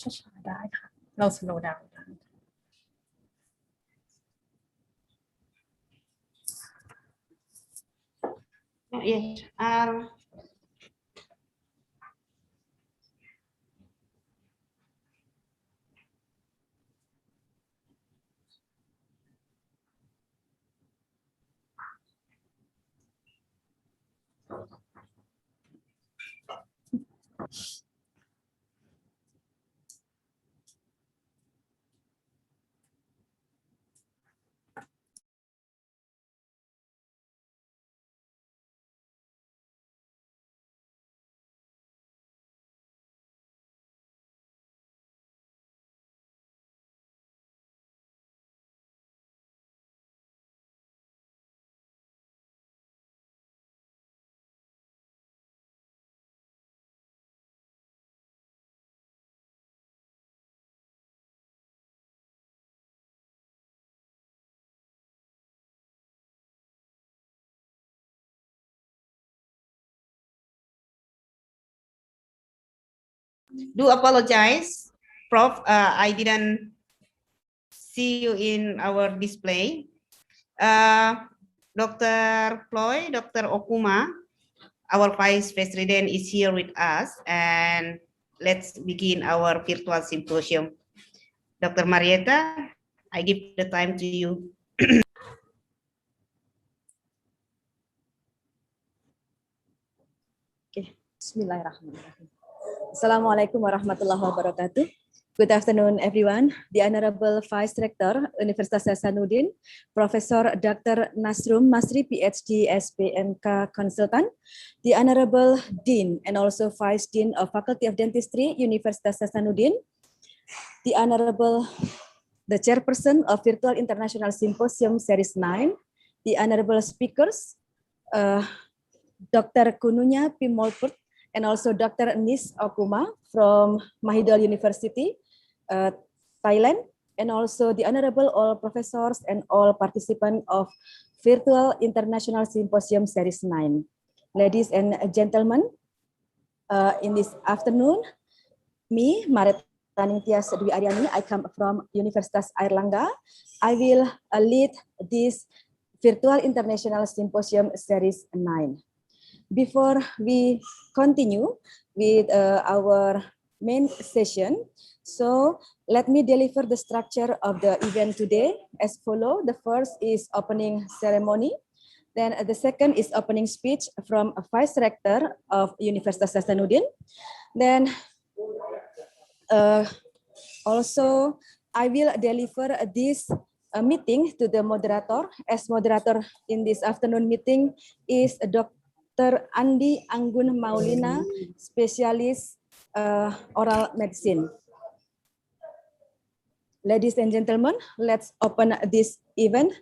ช้าๆได้ค่ะเรา slow down ได้ Yes. Do apologize, Prof. I didn't see you in our display. Dr. Ploy, Dr. Okuma, our Vice President is here with us, and let's begin our virtual symposium. Dr. Marietta, I give the time to you. Okay. Bismillahirrahmanirrahim. Assalamualaikum warahmatullahi wabarakatuh. Good afternoon, everyone. The Honorable Vice Rector, Universitas Hasanuddin, Professor Dr. Nasrum Masri, PhD, SPMK Consultant, the Honorable Dean and also Vice Dean of Faculty of Dentistry, Universitas Hasanuddin, the Honorable the Chairperson of Virtual International Symposium Series 9, the Honorable Speakers, Dr. Kununya Pimolpurt, and also Dr. Nis Okuma from Mahidol University, Thailand, and also the Honorable all professors and all participants of Virtual International Symposium Series 9. Ladies and gentlemen, in this afternoon, me, Maret Taningtyas Dwi Aryani, I come from Universitas Airlangga. I will lead this Virtual International Symposium Series 9. Before we continue with our main session, so let me deliver the structure of the event today as follow. The first is opening ceremony. Then the second is opening speech from a Vice Rector of Universitas Hasanuddin. Then also I will deliver this meeting to the moderator. As moderator in this afternoon meeting is Dr. Andi Anggun Maulina, specialist oral medicine. Ladies and gentlemen, let's open this event.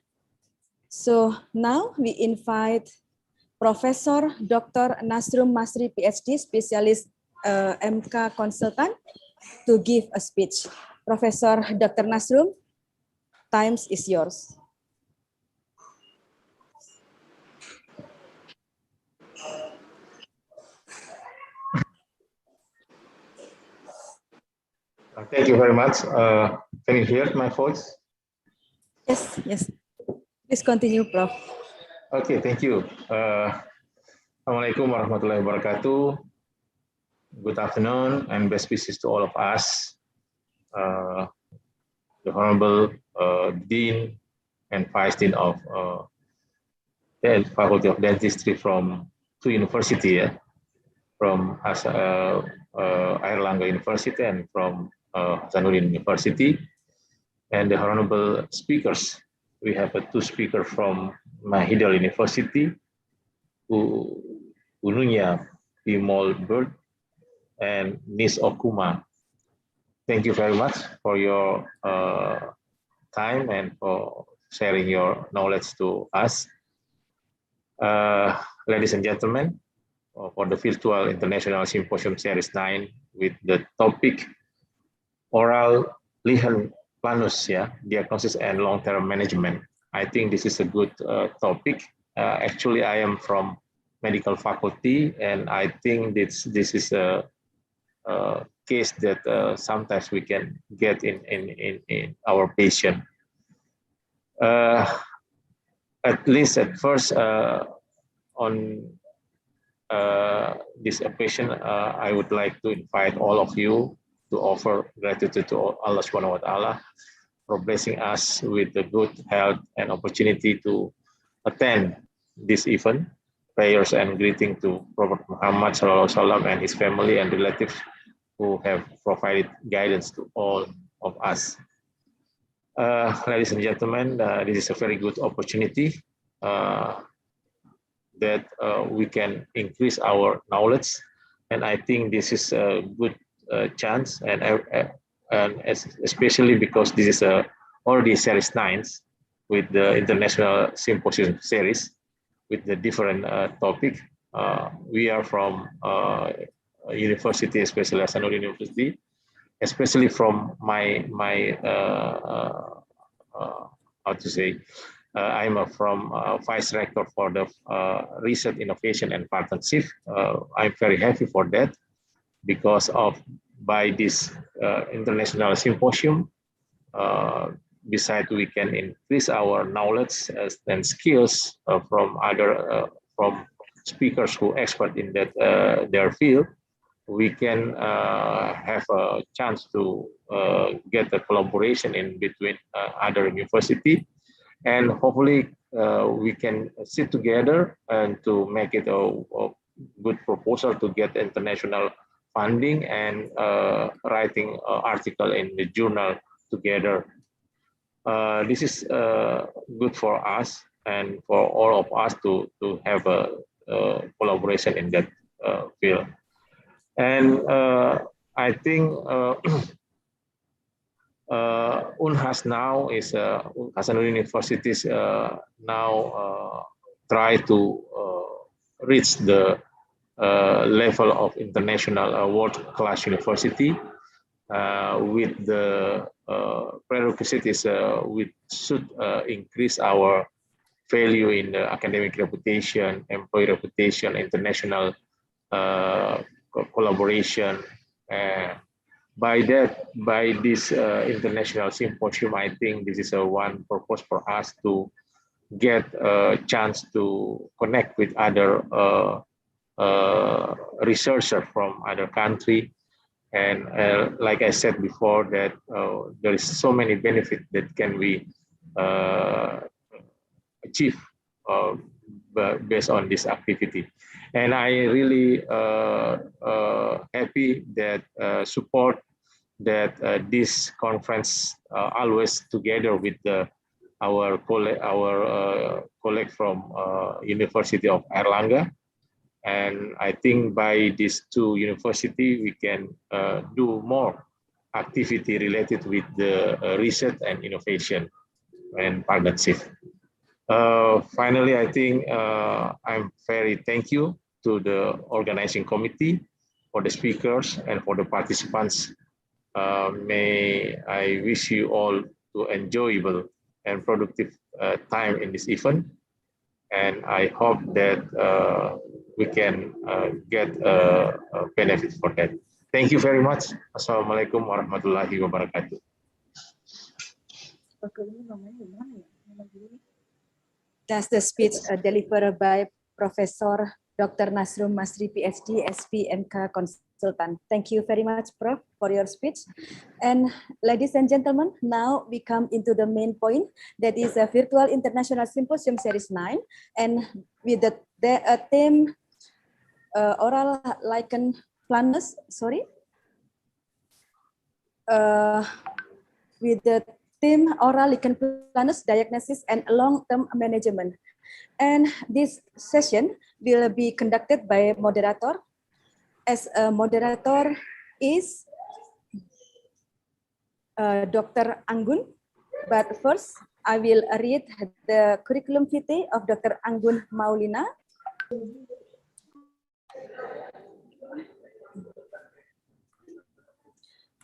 So now we invite Professor Dr. Nasrum Masri, PhD, specialist MK consultant, to give a speech. Professor Dr. Nasrum, time is yours. Thank you very much. Can you hear my voice? Yes, yes. Please continue, Prof. Okay, thank you. Assalamualaikum warahmatullahi wabarakatuh. Good afternoon and best wishes to all of us. The Honorable Dean and Vice Dean of the Faculty of Dentistry from two universities, from Airlangga University and from Hasanuddin University, and the honorable speakers. We have two speakers from Mahidol University, Ununya Pimolpurt and Nis Okuma. Thank you very much for your time and for sharing your knowledge to us. Ladies and gentlemen, for the Virtual International Symposium Series 9 with the topic Oral Lichen Planus, Diagnosis and Long-Term Management. I think this is a good topic. Actually, I am from medical faculty, and I think this is a case that sometimes we can get in our patient. At least at first on this occasion, I would like to invite all of you to offer gratitude to Allah Subhanahu wa Ta'ala for blessing us with the good health and opportunity to attend this event. Prayers and greeting to Prophet Muhammad Sallallahu Alaihi Wasallam and his family and relatives who have provided guidance to all of us. Ladies and gentlemen, this is a very good opportunity that we can increase our knowledge, and I think this is a good chance, and especially because this is already series 9 with the International Symposium series with the different topic. We are from university, especially Hasanuddin University, especially from my how to say, I'm from Vice Rector for the Research, Innovation, and Partnership. I'm very happy for that because of by this international symposium, besides we can increase our knowledge and skills from other from speakers who expert in that their field. We can have a chance to get a collaboration in between other university, and hopefully we can sit together and to make it a good proposal to get international funding and writing an article in the journal together. This is good for us and for all of us to have a collaboration in that field. And I think UNHAS now is Hasanuddin University is now try to reach the level of international world-class university with the prerequisites we should increase our value in the academic reputation, employee reputation, international collaboration. By this international symposium, I think this is one purpose for us to get a chance to connect with other researchers from other country. And like I said before, that there is so many benefits that can be achieved based on this activity. And I really happy that support that this conference always together with our colleague from University of Erlangga. And I think by these two universities, we can do more activity related with the research and innovation and partnership. Finally, I think I'm very thank you to the organizing committee, for the speakers, and for the participants. May I wish you all to enjoyable and productive time in this event. And I hope that we can get a benefit for that. Thank you very much. Assalamualaikum warahmatullahi wabarakatuh. That's the speech delivered by Professor Dr. Nasrum Masri, PhD, SP, MK Consultant. Thank you very much, Prof, for your speech. And ladies and gentlemen, now we come into the main point, that is a Virtual International Symposium Series 9, and with the theme oral lichen planus, with the theme oral lichen planus diagnosis and long-term management. And this session will be conducted by moderator. As a moderator is Dr. Anggun. But first, I will read the curriculum vitae of Dr. Anggun Maulina.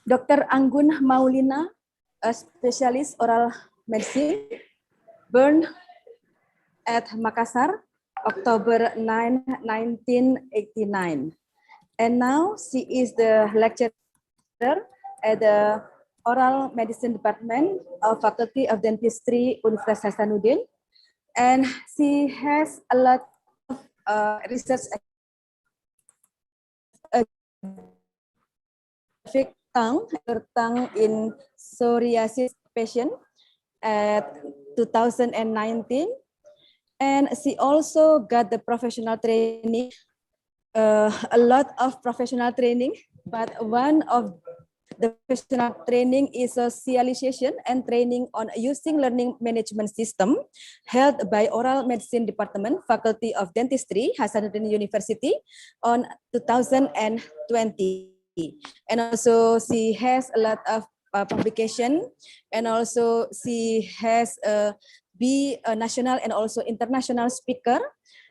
Dr. Anggun Maulina, a specialist oral medicine, born at Makassar, October 9, 1989. And now she is the lecturer at the Oral Medicine Department of Faculty of Dentistry, Universitas Hasanuddin, and she has a lot of research tongue in psoriasis patient at 2019, and she also got the professional training, a lot of professional training, but one of the professional training is socialization and training on using learning management system held by Oral Medicine Department, Faculty of Dentistry, Hasanuddin University on 2020. And also she has a lot of publication, and also she has be a national and also international speaker.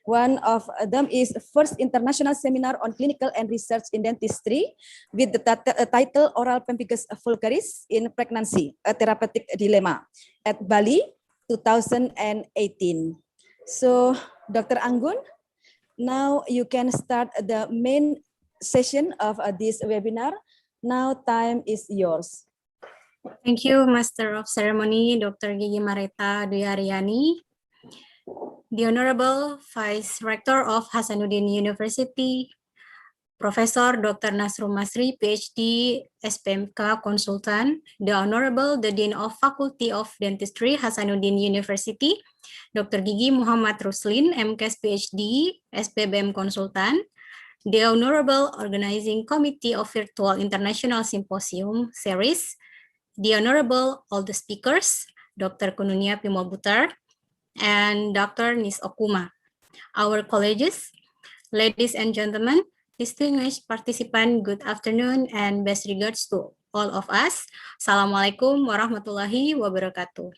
One of them is first international seminar on clinical and research in dentistry with the title Oral Pemphigus vulgaris in Pregnancy, a Therapeutic Dilemma at Bali, 2018. So Dr. Anggun, now you can start the main session of this webinar. Now time is yours. Thank you, Master of Ceremony, Dr. Gigi Mareta Dwi Aryani. The Honorable Vice Rector of Hasanuddin University, Professor Dr. Nasrum Masri, PhD, SPMK Consultant, the Honorable the Dean of Faculty of Dentistry, Hasanuddin University, Dr. Gigi Muhammad Ruslin, MKes PhD, SPBM Consultant, the Honorable Organizing Committee of Virtual International Symposium Series, the Honorable all the speakers, Dr. Kununia Pimobutar, and Dr. Nis Okuma, our colleagues, ladies and gentlemen, distinguished participants, good afternoon and best regards to all of us. Assalamualaikum warahmatullahi wabarakatuh.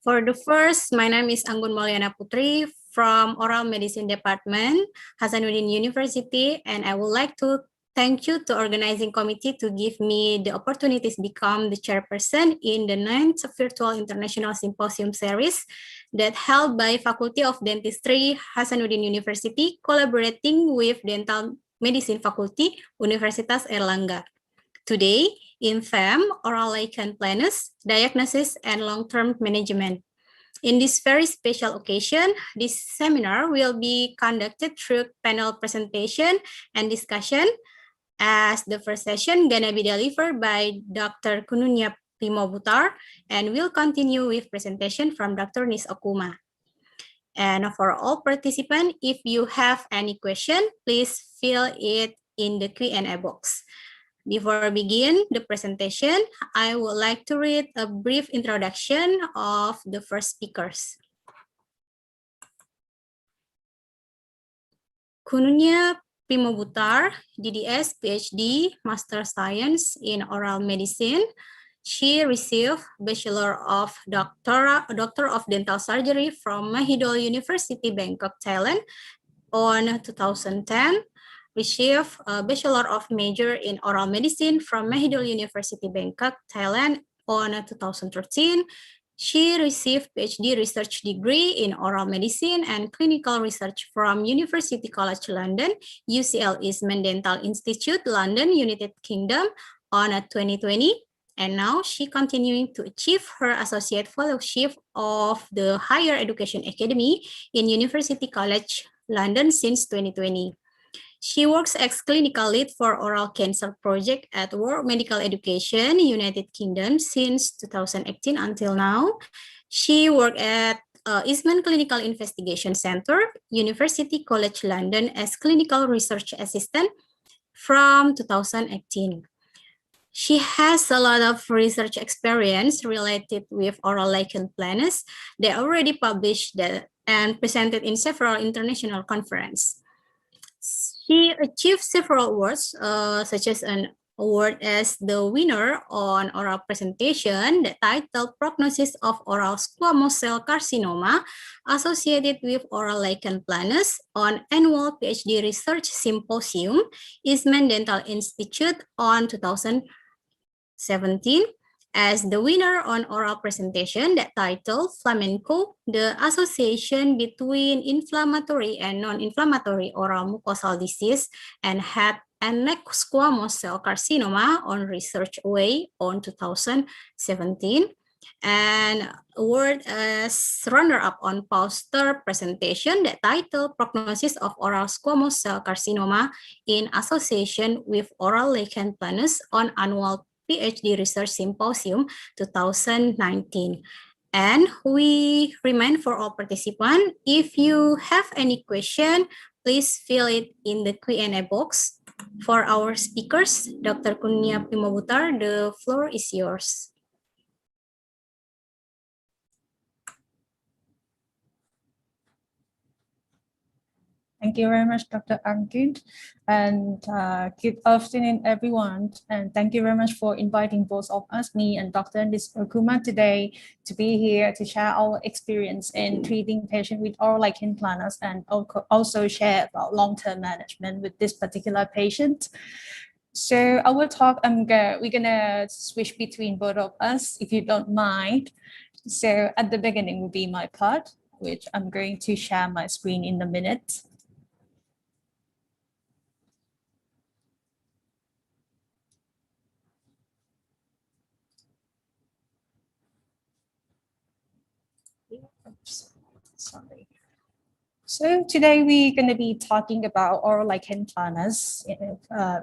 For the first, my name is Anggun Mauliana Putri from Oral Medicine Department, Hasanuddin University, and I would like to thank you to organizing committee to give me the opportunity to become the chairperson in the 9th Virtual International Symposium series that held by Faculty of Dentistry, Hasanuddin University, collaborating with Dental Medicine Faculty, Universitas Erlangga. Today, in theme, Oral Lichen Planus, Diagnosis and Long-Term Management. In this very special occasion, this seminar will be conducted through panel presentation and discussion, as the first session gonna be delivered by Dr. Kununia Pimobutar, and will continue with presentation from Dr. Nis Okuma. And for all participants, if you have any question, please fill it in the Q&A box. Before I begin the presentation, I would like to read a brief introduction of the first speakers. Kununia Pimobutar, DDS, PhD, Master Science in Oral Medicine. She received Bachelor of Doctor of Dental Surgery from Mahidol University, Bangkok, Thailand on 2010. Received a Bachelor of Major in Oral Medicine from Mahidol University, Bangkok, Thailand on 2013. She received PhD research degree in oral medicine and clinical research from University College London, UCL Eastman Dental Institute, London, United Kingdom on 2020. And now she continuing to achieve her associate fellowship of the Higher Education Academy in University College London since 2020. She works as clinical lead for oral cancer project at World Medical Education, United Kingdom since 2018 until now. She worked at Eastman Clinical Investigation Center, University College London as clinical research assistant from 2018. She has a lot of research experience related with oral lichen planus. They already published that and presented in several international conferences. She achieved several awards, such as an award as the winner on oral presentation, the title Prognosis of Oral Squamous Cell Carcinoma associated with Oral Lichen Planus on Annual PhD Research Symposium, Eastman Dental Institute on 2017, as the winner on oral presentation that title Flamenco, the association between inflammatory and non-inflammatory oral mucosal disease and head and neck squamous cell carcinoma on Research Way on 2017, and award as runner-up on poster presentation that titled Prognosis of Oral Squamous Cell Carcinoma in Association with Oral Lichen Planus on Annual PhD Research Symposium 2019. And we remind for all participants, if you have any question, please fill it in the Q&A box. For our speakers, Dr. Kurnia Primabutar, the floor is yours. Thank you very much, Dr. Angkut, and good afternoon, everyone. And thank you very much for inviting both of us, me and Dr. Okuma, today to be here to share our experience in treating patients with oral lichen planus and also share about long-term management with this particular patient. So our talk, we're gonna switch between both of us, if you don't mind. So at the beginning will be my part, which I'm going to share my screen in a minute. Oops, sorry. So today we're going to be talking about oral lichen planus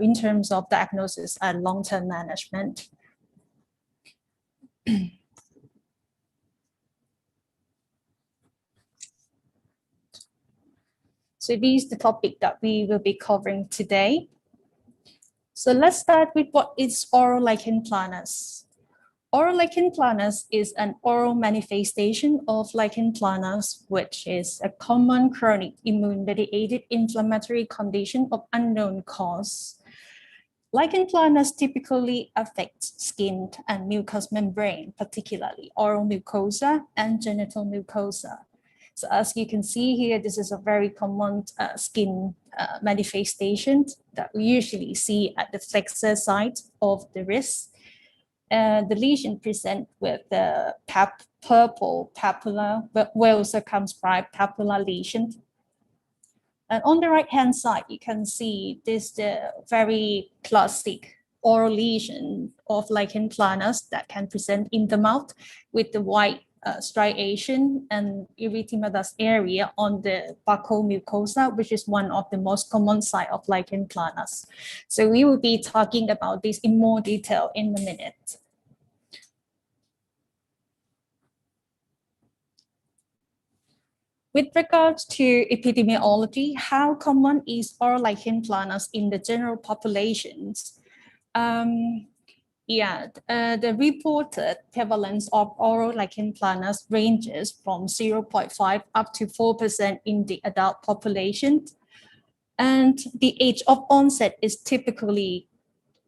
in terms of diagnosis and long-term management. So this is the topic that we will be covering today. So let's start with what is oral lichen planus. Oral lichen planus is an oral manifestation of lichen planus, which is a common chronic immune-mediated inflammatory condition of unknown cause. Lichen planus typically affects skin and mucous membrane, particularly oral mucosa and genital mucosa. So as you can see here, this is a very common skin manifestation that we usually see at the flexor site of the wrist. The lesion present with the purple papular, well circumscribed papular lesion. And on the right-hand side, you can see this very classic oral lesion of lichen planus that can present in the mouth with the white striation and erythematous area on the buccal mucosa, which is one of the most common site of lichen planus. So we will be talking about this in more detail in a minute. With regards to epidemiology, how common is oral lichen planus in the general populations? The reported prevalence of oral lichen planus ranges from 0.5 up to 4% in the adult population. And the age of onset is typically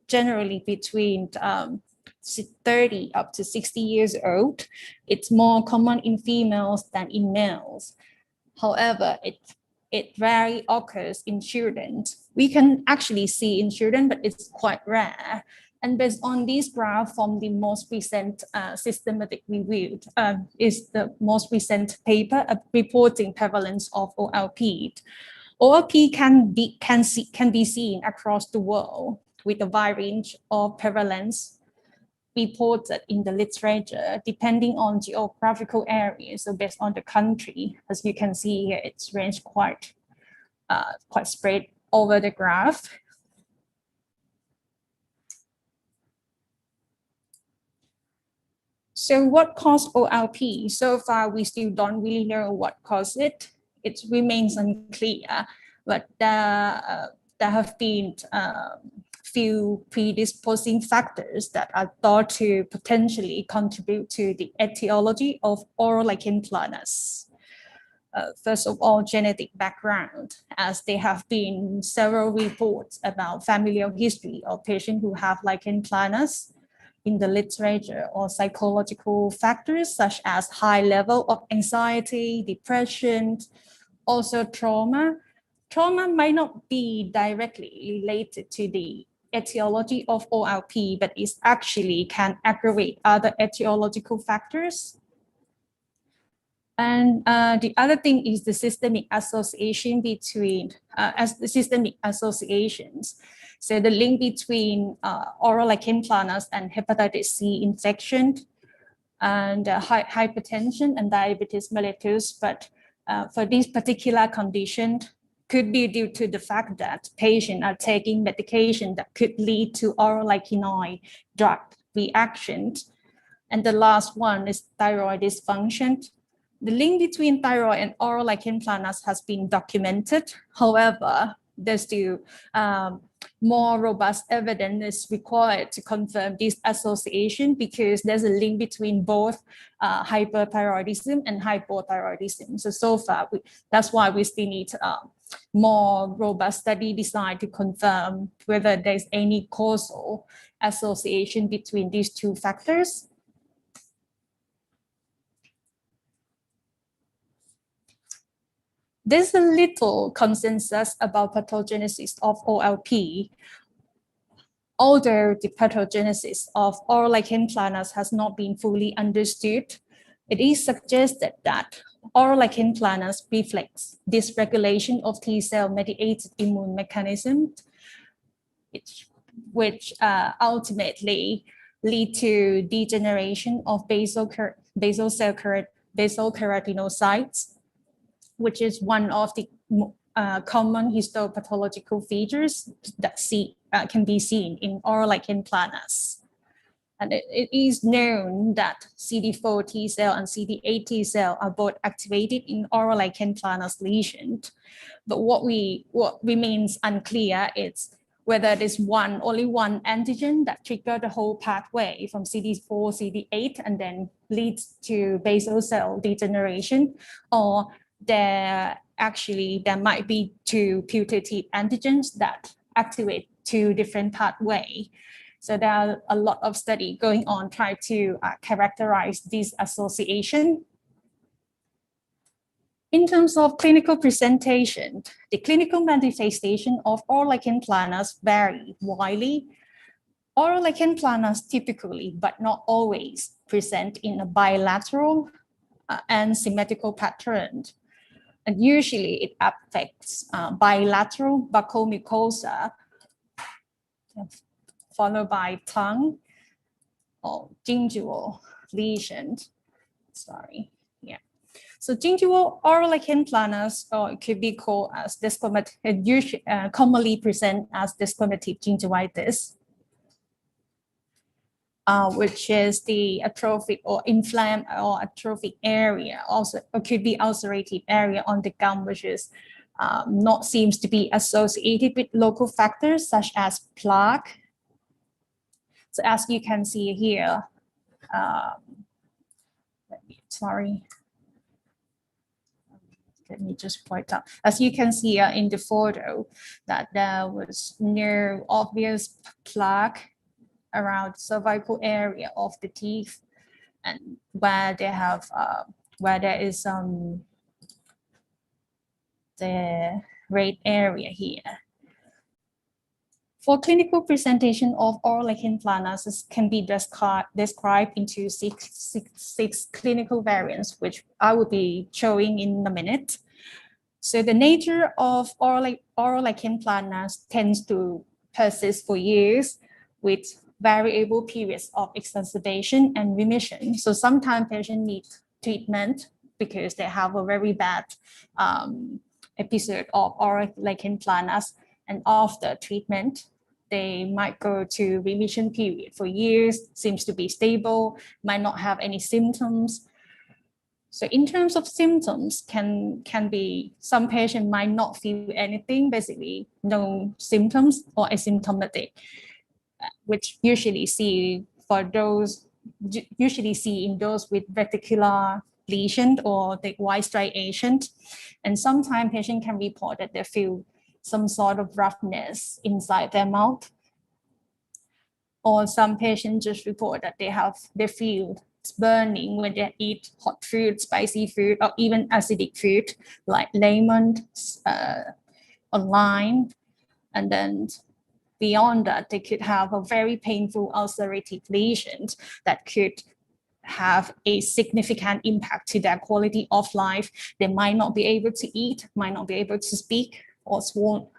generally between 30 up to 60 years old. It's more common in females than in males. However, it rarely occurs in children. We can actually see in children, but it's quite rare. And based on this graph from the most recent systematic review, is the most recent paper reporting prevalence of OLP. OLP can be seen across the world with a wide range of prevalence reported in the literature, depending on geographical areas. So based on the country, as you can see here, it's ranged quite spread over the graph. So what caused OLP? So far, we still don't really know what caused it. It remains unclear, but there have been few predisposing factors that are thought to potentially contribute to the etiology of oral lichen planus. First of all, genetic background, as there have been several reports about familial history of patients who have lichen planus in the literature, or psychological factors such as high level of anxiety, depression, also trauma. Trauma might not be directly related to the etiology of OLP, but it actually can aggravate other etiological factors. And the other thing is the systemic association between systemic associations. So the link between oral lichen planus and hepatitis C infection and hypertension and diabetes mellitus. But for this particular condition, could be due to the fact that patients are taking medication that could lead to oral lichenoid drug reactions. And the last one is thyroid dysfunction. The link between thyroid and oral lichen planus has been documented. However, there's still more robust evidence is required to confirm this association, because there's a link between both hyperthyroidism and hypothyroidism. So far, that's why we still need more robust study design to confirm whether there's any causal association between these two factors. There's a little consensus about pathogenesis of OLP, although the pathogenesis of oral lichen planus has not been fully understood. It is suggested that oral lichen planus reflects dysregulation of T-cell mediated immune mechanism, which ultimately lead to degeneration of basal keratinocytes, which is one of the common histopathological features that can be seen in oral lichen planus. And it is known that CD4 T cell and CD8 T cell are both activated in oral lichen planus lesion. But what remains unclear is whether there's only one antigen that triggers the whole pathway from CD4, CD8, and then leads to basal cell degeneration, or there might be two putative antigens that activate two different pathways. So there are a lot of study going on trying to characterize this association. In terms of clinical presentation, the clinical manifestation of oral lichen planus vary widely. Oral lichen planus typically, but not always, present in a bilateral and symmetrical pattern. And usually it affects bilateral buccal mucosa, followed by tongue or gingival lesion. So gingival oral lichen planus, or it could be called as desquamative, commonly present as desquamative gingivitis, which is the atrophic or inflamed or atrophic area. Also, it could be ulcerative area on the gum, which is not seems to be associated with local factors such as plaque. So as you can see here, let me just point out. As you can see in the photo, that there was no obvious plaque around the cervical area of the teeth, and where there is the red area here. For clinical presentation of oral lichen planus, this can be described into six clinical variants, which I will be showing in a minute. So the nature of oral lichen planus tends to persist for years with variable periods of exacerbation and remission. So sometimes patients need treatment because they have a very bad episode of oral lichen planus, and after treatment, they might go to remission period for years, seems to be stable, might not have any symptoms. So in terms of symptoms, can be some patient might not feel anything, basically no symptoms or asymptomatic, which usually see in those with reticular lesion or the white striation. And sometimes patient can report that they feel some sort of roughness inside their mouth. Or some patients just report that they feel burning when they eat hot food, spicy food, or even acidic food like lemon or lime. And then beyond that, they could have a very painful ulcerative lesion that could have a significant impact to their quality of life. They might not be able to eat, might not be able to speak, or swallowing.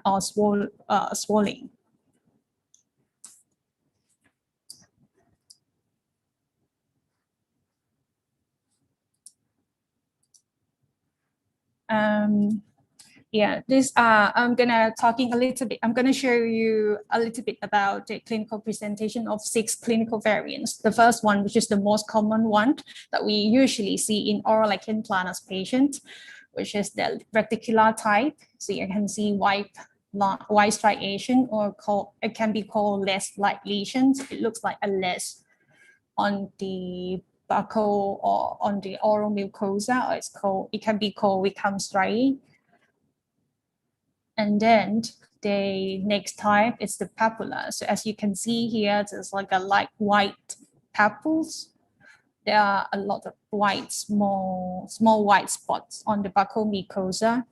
Yeah, I'm gonna show you a little bit about the clinical presentation of 6 clinical variants. The first one, which is the most common one that we usually see in oral lichen planus patients, which is the reticular type. So you can see white striation, or it can be called less-like lesions. It looks like a less on the buccal or on the oral mucosa, or it can be called Wickham striae. And then the next type is the papilla. So as you can see here, there's like a light white papules. There are a lot of white, small white spots on the buccal mucosa.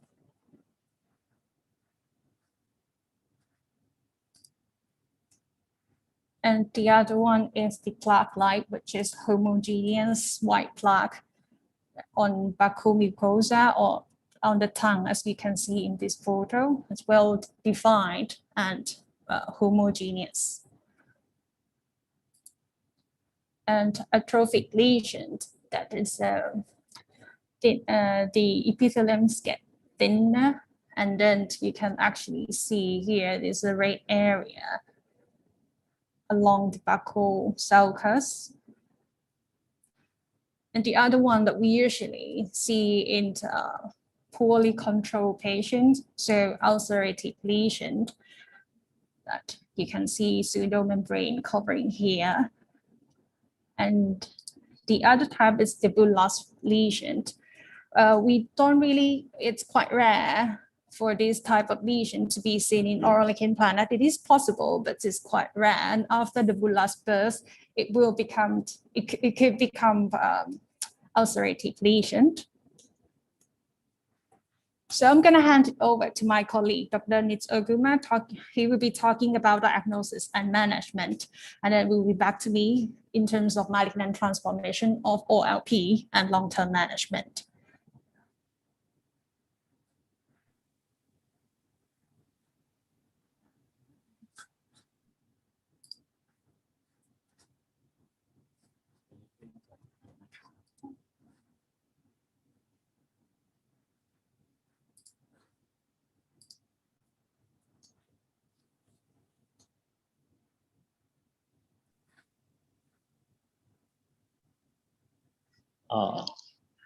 And the other one is the plaque-like, which is homogeneous white plaque on buccal mucosa or on the tongue, as you can see in this photo. It's well defined and homogeneous. And atrophic lesions, that is the epitheliums get thinner, and then you can actually see here there's a red area along the buccal sulcus. And the other one that we usually see in poorly controlled patients, so ulcerative lesion, that you can see pseudomembrane covering here. And the other type is the bullous lesion. It's quite rare for this type of lesion to be seen in oral lichen planus. It is possible, but it's quite rare. And after the bullous burst, it could become ulcerative lesion. So I'm going to hand it over to my colleague, Dr. Nis Okuma. He will be talking about diagnosis and management, and then we'll be back to me in terms of malignant transformation of OLP and long-term management.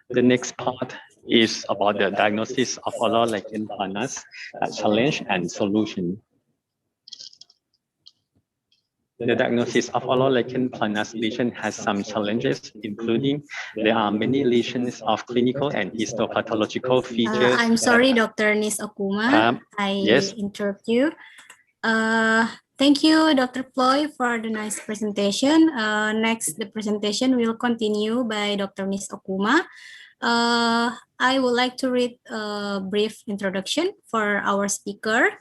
The next part is about the diagnosis of oral lichen planus, challenge and solution. The diagnosis of oral lichen planus lesion has some challenges, including there are many lesions of clinical and histopathological features. I'm sorry, Dr. Nis Okuma. Yes. Interrupt you. Thank you, Dr. Ploy, for the nice presentation. Next, the presentation will continue by Dr. Nis Okuma. I would like to read a brief introduction for our speaker,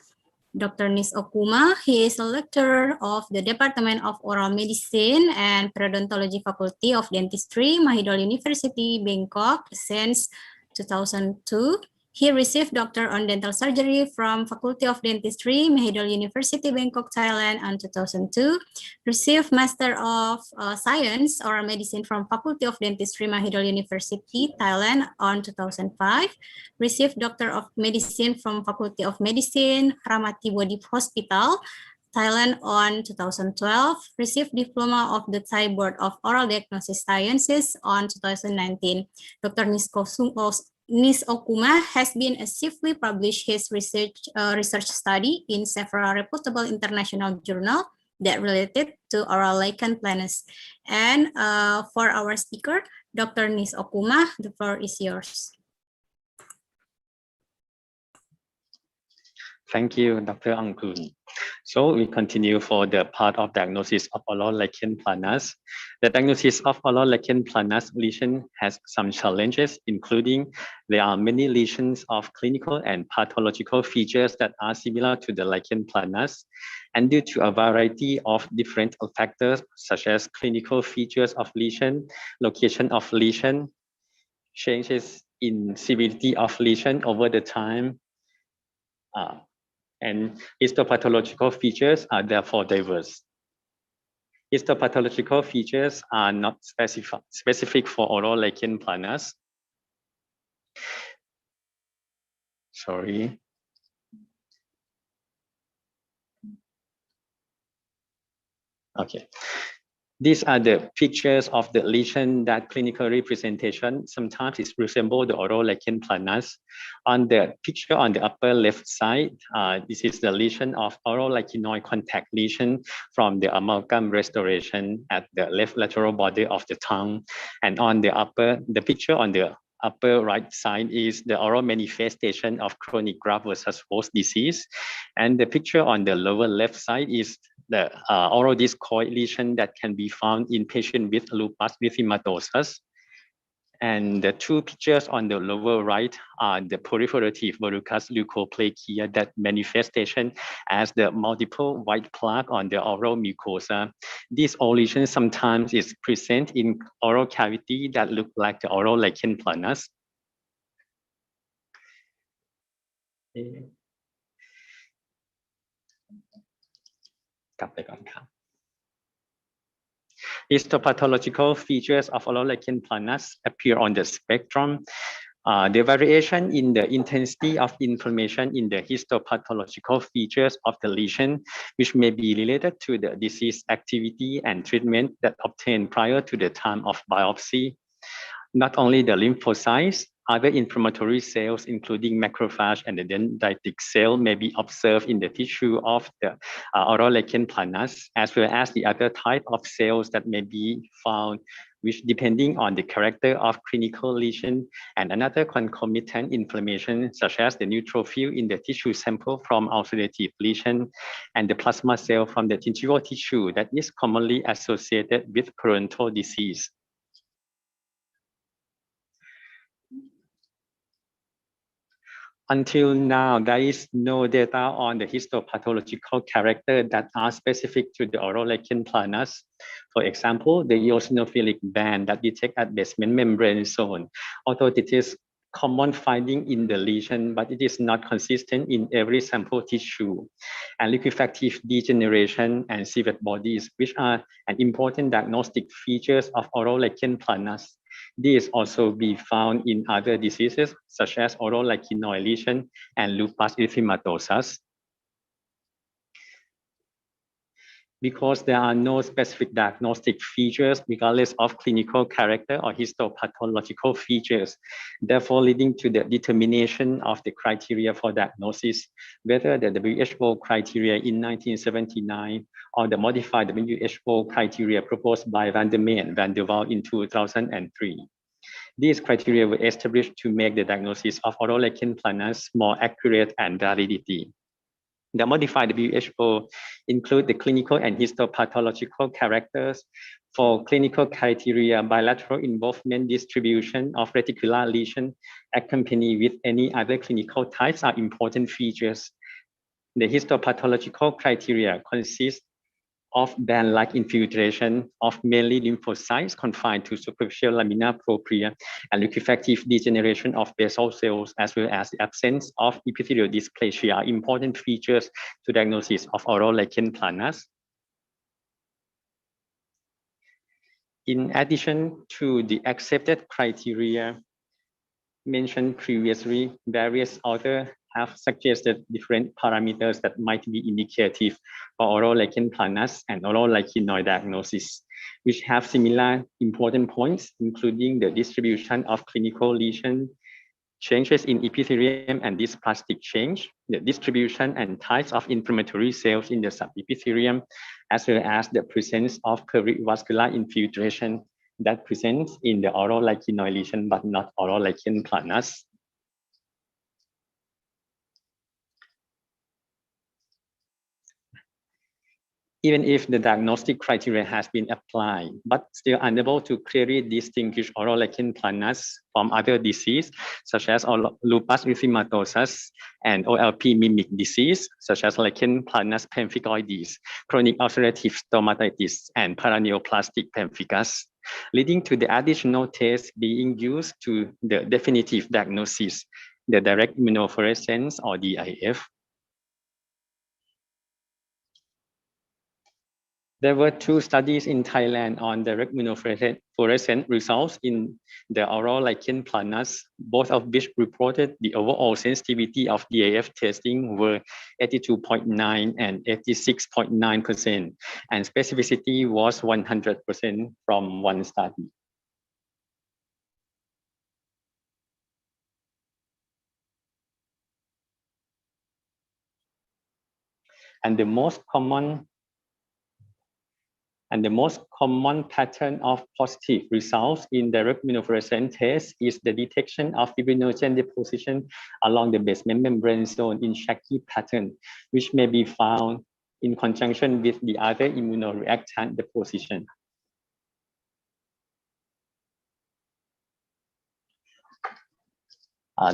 Dr. Nis Okuma. He is a lecturer of the Department of Oral Medicine and Periodontology Faculty of Dentistry, Mahidol University, Bangkok, since 2002. He received Doctor on Dental Surgery from Faculty of Dentistry, Mahidol University, Bangkok, Thailand in 2002. Received Master of Science Oral Medicine from Faculty of Dentistry, Mahidol University, Thailand in 2005. Received Doctor of Medicine from Faculty of Medicine, Ramati Wadip Hospital, Thailand in 2012. Received Diploma of the Thai Board of Oral Diagnosis Sciences in 2019. Dr. Nis Okuma has been actively published his research study in several reputable international journals that related to oral lichen planus. And for our speaker, Dr. Nis Okuma, the floor is yours. Thank you, Dr. Angkun. So we continue for the part of diagnosis of oral lichen planus. The diagnosis of oral lichen planus lesion has some challenges, including there are many lesions of clinical and pathological features that are similar to the lichen planus. And due to a variety of different factors, such as clinical features of lesion, location of lesion, changes in severity of lesion over the time, and histopathological features are therefore diverse. Histopathological features are not specific for oral lichen planus. Sorry. Okay. These are the pictures of the lesion that clinical representation sometimes it resembles the oral lichen planus. On the picture on the upper left side, this is the lesion of oral lichenoid contact lesion from the amalgam restoration at the left lateral border of the tongue. And on the picture on the upper right side is the oral manifestation of chronic graft versus host disease. And the picture on the lower left side is the oral discoid lesion that can be found in patients with lupus erythematosus. And the two pictures on the lower right are the proliferative verrucous leukoplakia, that manifestation as the multiple white plaque on the oral mucosa. This lesion sometimes is present in oral cavity that look like the oral lichen planus. Histopathological features of oral lichen planus appear on the spectrum. The variation in the intensity of inflammation in the histopathological features of the lesion, which may be related to the disease activity and treatment that obtained prior to the time of biopsy. Not only the lymphocytes, other inflammatory cells, including macrophage and the dendritic cell, may be observed in the tissue of the oral lichen planus, as well as the other type of cells that may be found, which depending on the character of clinical lesion and another concomitant inflammation, such as the neutrophil in the tissue sample from ulcerative lesion and the plasma cell from the gingival tissue that is commonly associated with parental disease. Until now, there is no data on the histopathological character that are specific to the oral lichen planus. For example, the eosinophilic band that detect at basement membrane zone, although it is common finding in the lesion, but it is not consistent in every sample tissue. And liquefactive degeneration and civet bodies, which are an important diagnostic features of oral lichen planus. These also be found in other diseases such as oral lichenoid lesion and lupus erythematosus. Because there are no specific diagnostic features regardless of clinical character or histopathological features, therefore leading to the determination of the criteria for diagnosis, whether the WHO criteria in 1979 or the modified WHO criteria proposed by Van der Mee and Van der Waal in 2003. These criteria were established to make the diagnosis of oral lichen planus more accurate and validity. The modified WHO include the clinical and histopathological characters. For clinical criteria, bilateral involvement distribution of reticular lesion accompanied with any other clinical types are important features. The histopathological criteria consist of band-like infiltration of mainly lymphocytes confined to superficial lamina propria and liquefactive degeneration of basal cells, as well as the absence of epithelial dysplasia are important features to diagnosis of oral lichen planus. In addition to the accepted criteria mentioned previously, various authors have suggested different parameters that might be indicative for oral lichen planus and oral lichenoid diagnosis, which have similar important points, including the distribution of clinical lesion, changes in epithelium and dysplastic change, the distribution and types of inflammatory cells in the subepithelium, as well as the presence of perivascular infiltration that presents in the oral lichenoid lesion but not oral lichen planus. even if the diagnostic criteria has been applied, but still unable to clearly distinguish oral lichen planus from other disease, such as lupus erythematosus and OLP mimic disease, such as lichen planus pemphigoides, chronic ulcerative stomatitis, and paraneoplastic pemphigus, leading to the additional test being used to the definitive diagnosis, the direct immunofluorescence or DIF. There were 2 studies in Thailand on direct immunofluorescent results in the oral lichen planus, both of which reported the overall sensitivity of DAF testing were 82.9 and 86.9%, and specificity was 100% from one study. And the most common pattern of positive results in direct immunofluorescence tests is the detection of fibrinogen deposition along the basement membrane zone in shaky pattern, which may be found in conjunction with the other immunoreactant deposition.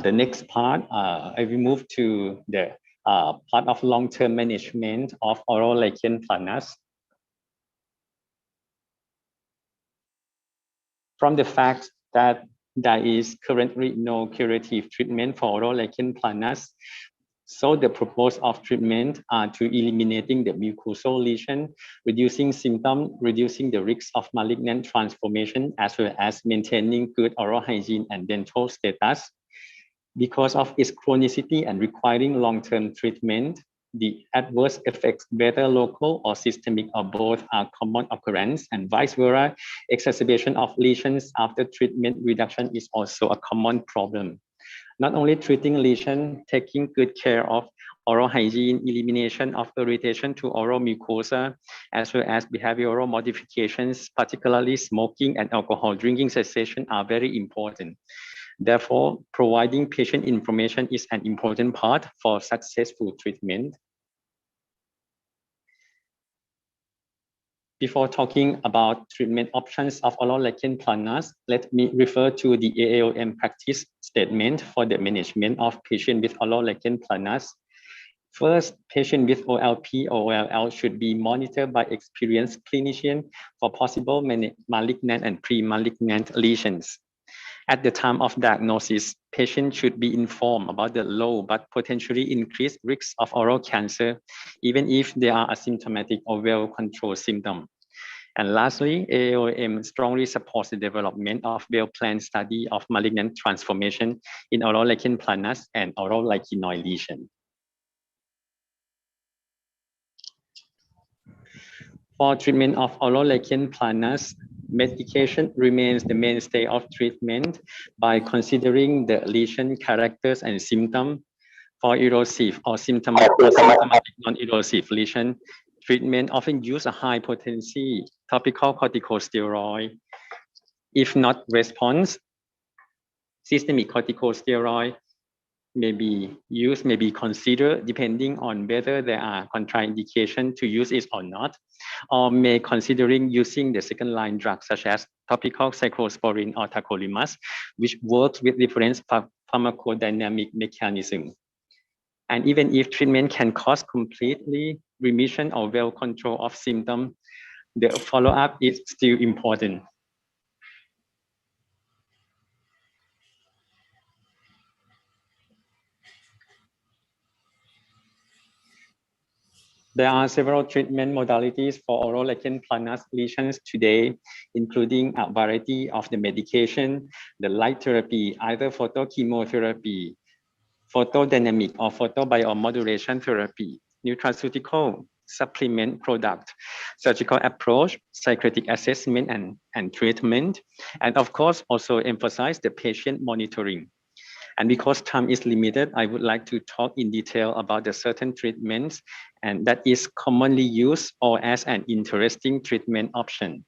The next part, I will move to the part of long-term management of oral lichen planus. From the fact that there is currently no curative treatment for oral lichen planus, so the purpose of treatment are to eliminating the mucosal lesion, reducing symptoms, reducing the risk of malignant transformation, as well as maintaining good oral hygiene and dental status. Because of its chronicity and requiring long-term treatment, the adverse effects, whether local or systemic or both, are common occurrence, and vice versa, exacerbation of lesions after treatment reduction is also a common problem. Not only treating lesion, taking good care of oral hygiene, elimination of irritation to oral mucosa, as well as behavioral modifications, particularly smoking and alcohol drinking cessation, are very important. Therefore, providing patient information is an important part for successful treatment. Before talking about treatment options of oral lichen planus, let me refer to the AAOM practice statement for the management of patients with oral lichen planus. First, patients with OLP or OLL should be monitored by experienced clinicians for possible malignant and pre-malignant lesions. At the time of diagnosis, patients should be informed about the low but potentially increased risks of oral cancer, even if they are asymptomatic or well-controlled symptoms. And lastly, AAOM strongly supports the development of well-planned study of malignant transformation in oral lichen planus and oral lichenoid lesion. For treatment of oral lichen planus, medication remains the mainstay of treatment by considering the lesion characters and symptoms. For erosive or symptomatic non-erosive lesion, treatment often use a high potency topical corticosteroid. If not response, systemic corticosteroid may be used, may be considered depending on whether there are contraindication to use it or not, or may considering using the second line drugs such as topical cyclosporin or tacrolimus, which works with different pharmacodynamic mechanism. And even if treatment can cause completely remission or well control of symptoms, the follow-up is still important. There are several treatment modalities for oral lichen planus lesions today, including a variety of the medication, the light therapy, either photochemotherapy, photodynamic or photobiomodulation therapy, nutraceutical supplement product, surgical approach, psychiatric assessment and treatment, and of course also emphasize the patient monitoring. And because time is limited, I would like to talk in detail about the certain treatments and that is commonly used or as an interesting treatment option.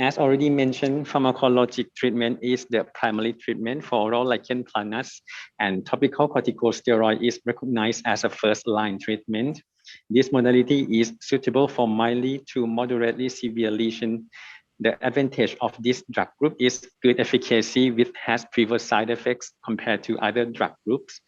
As already mentioned, pharmacologic treatment is the primary treatment for oral lichen planus, and topical corticosteroid is recognized as a first-line treatment. This modality is suitable for mildly to moderately severe lesion. The advantage of this drug group is good efficacy with has fewer side effects compared to other drug groups.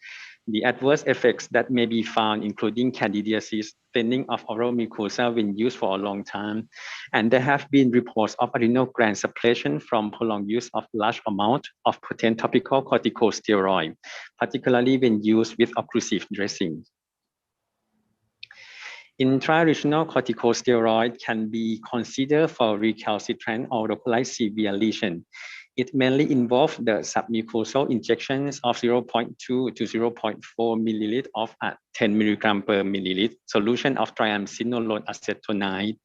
The adverse effects that may be found, including candidiasis, thinning of oral mucosa when used for a long time, and there have been reports of adrenal gland suppression from prolonged use of large amount of potent topical corticosteroid, particularly when used with occlusive dressing. Intraregional corticosteroid can be considered for recalcitrant or localized severe lesion. It mainly involves the submucosal injections of 0.2 to 0.4 milliliter of 10 milligram per milliliter solution of triamcinolone acetonide.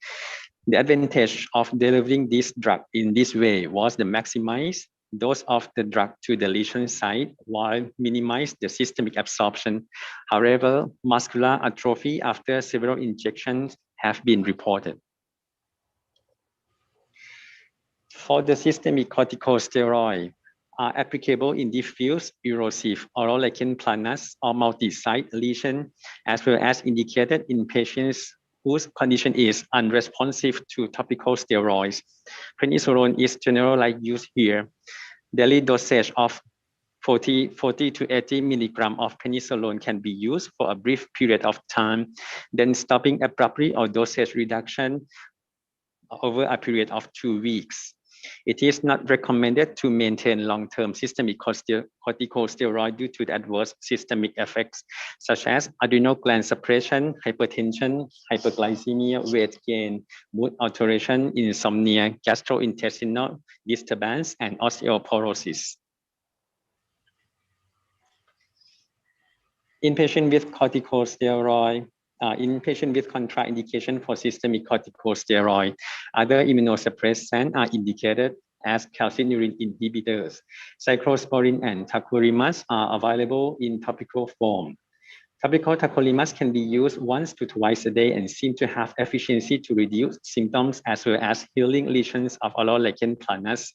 The advantage of delivering this drug in this way was the maximize dose of the drug to the lesion site while minimize the systemic absorption. However, muscular atrophy after several injections have been reported. For the systemic corticosteroid are applicable in diffuse erosive oral lichen planus or multi-site lesion, as well as indicated in patients whose condition is unresponsive to topical steroids. Prednisolone is generally used here. Daily dosage of 40 to 80 milligram of prednisolone can be used for a brief period of time, then stopping abruptly or dosage reduction over a period of 2 weeks. It is not recommended to maintain long-term systemic corticosteroid due to the adverse systemic effects, such as adrenal gland suppression, hypertension, hyperglycemia, weight gain, mood alteration, insomnia, gastrointestinal disturbance, and osteoporosis. In patients with corticosteroid, in patients with contraindication for systemic corticosteroid, other immunosuppressants are indicated as calcineurin inhibitors. Cyclosporin and tacrolimus are available in topical form. Topical tacrolimus can be used once to twice a day and seem to have efficiency to reduce symptoms as well as healing lesions of oral lichen planus.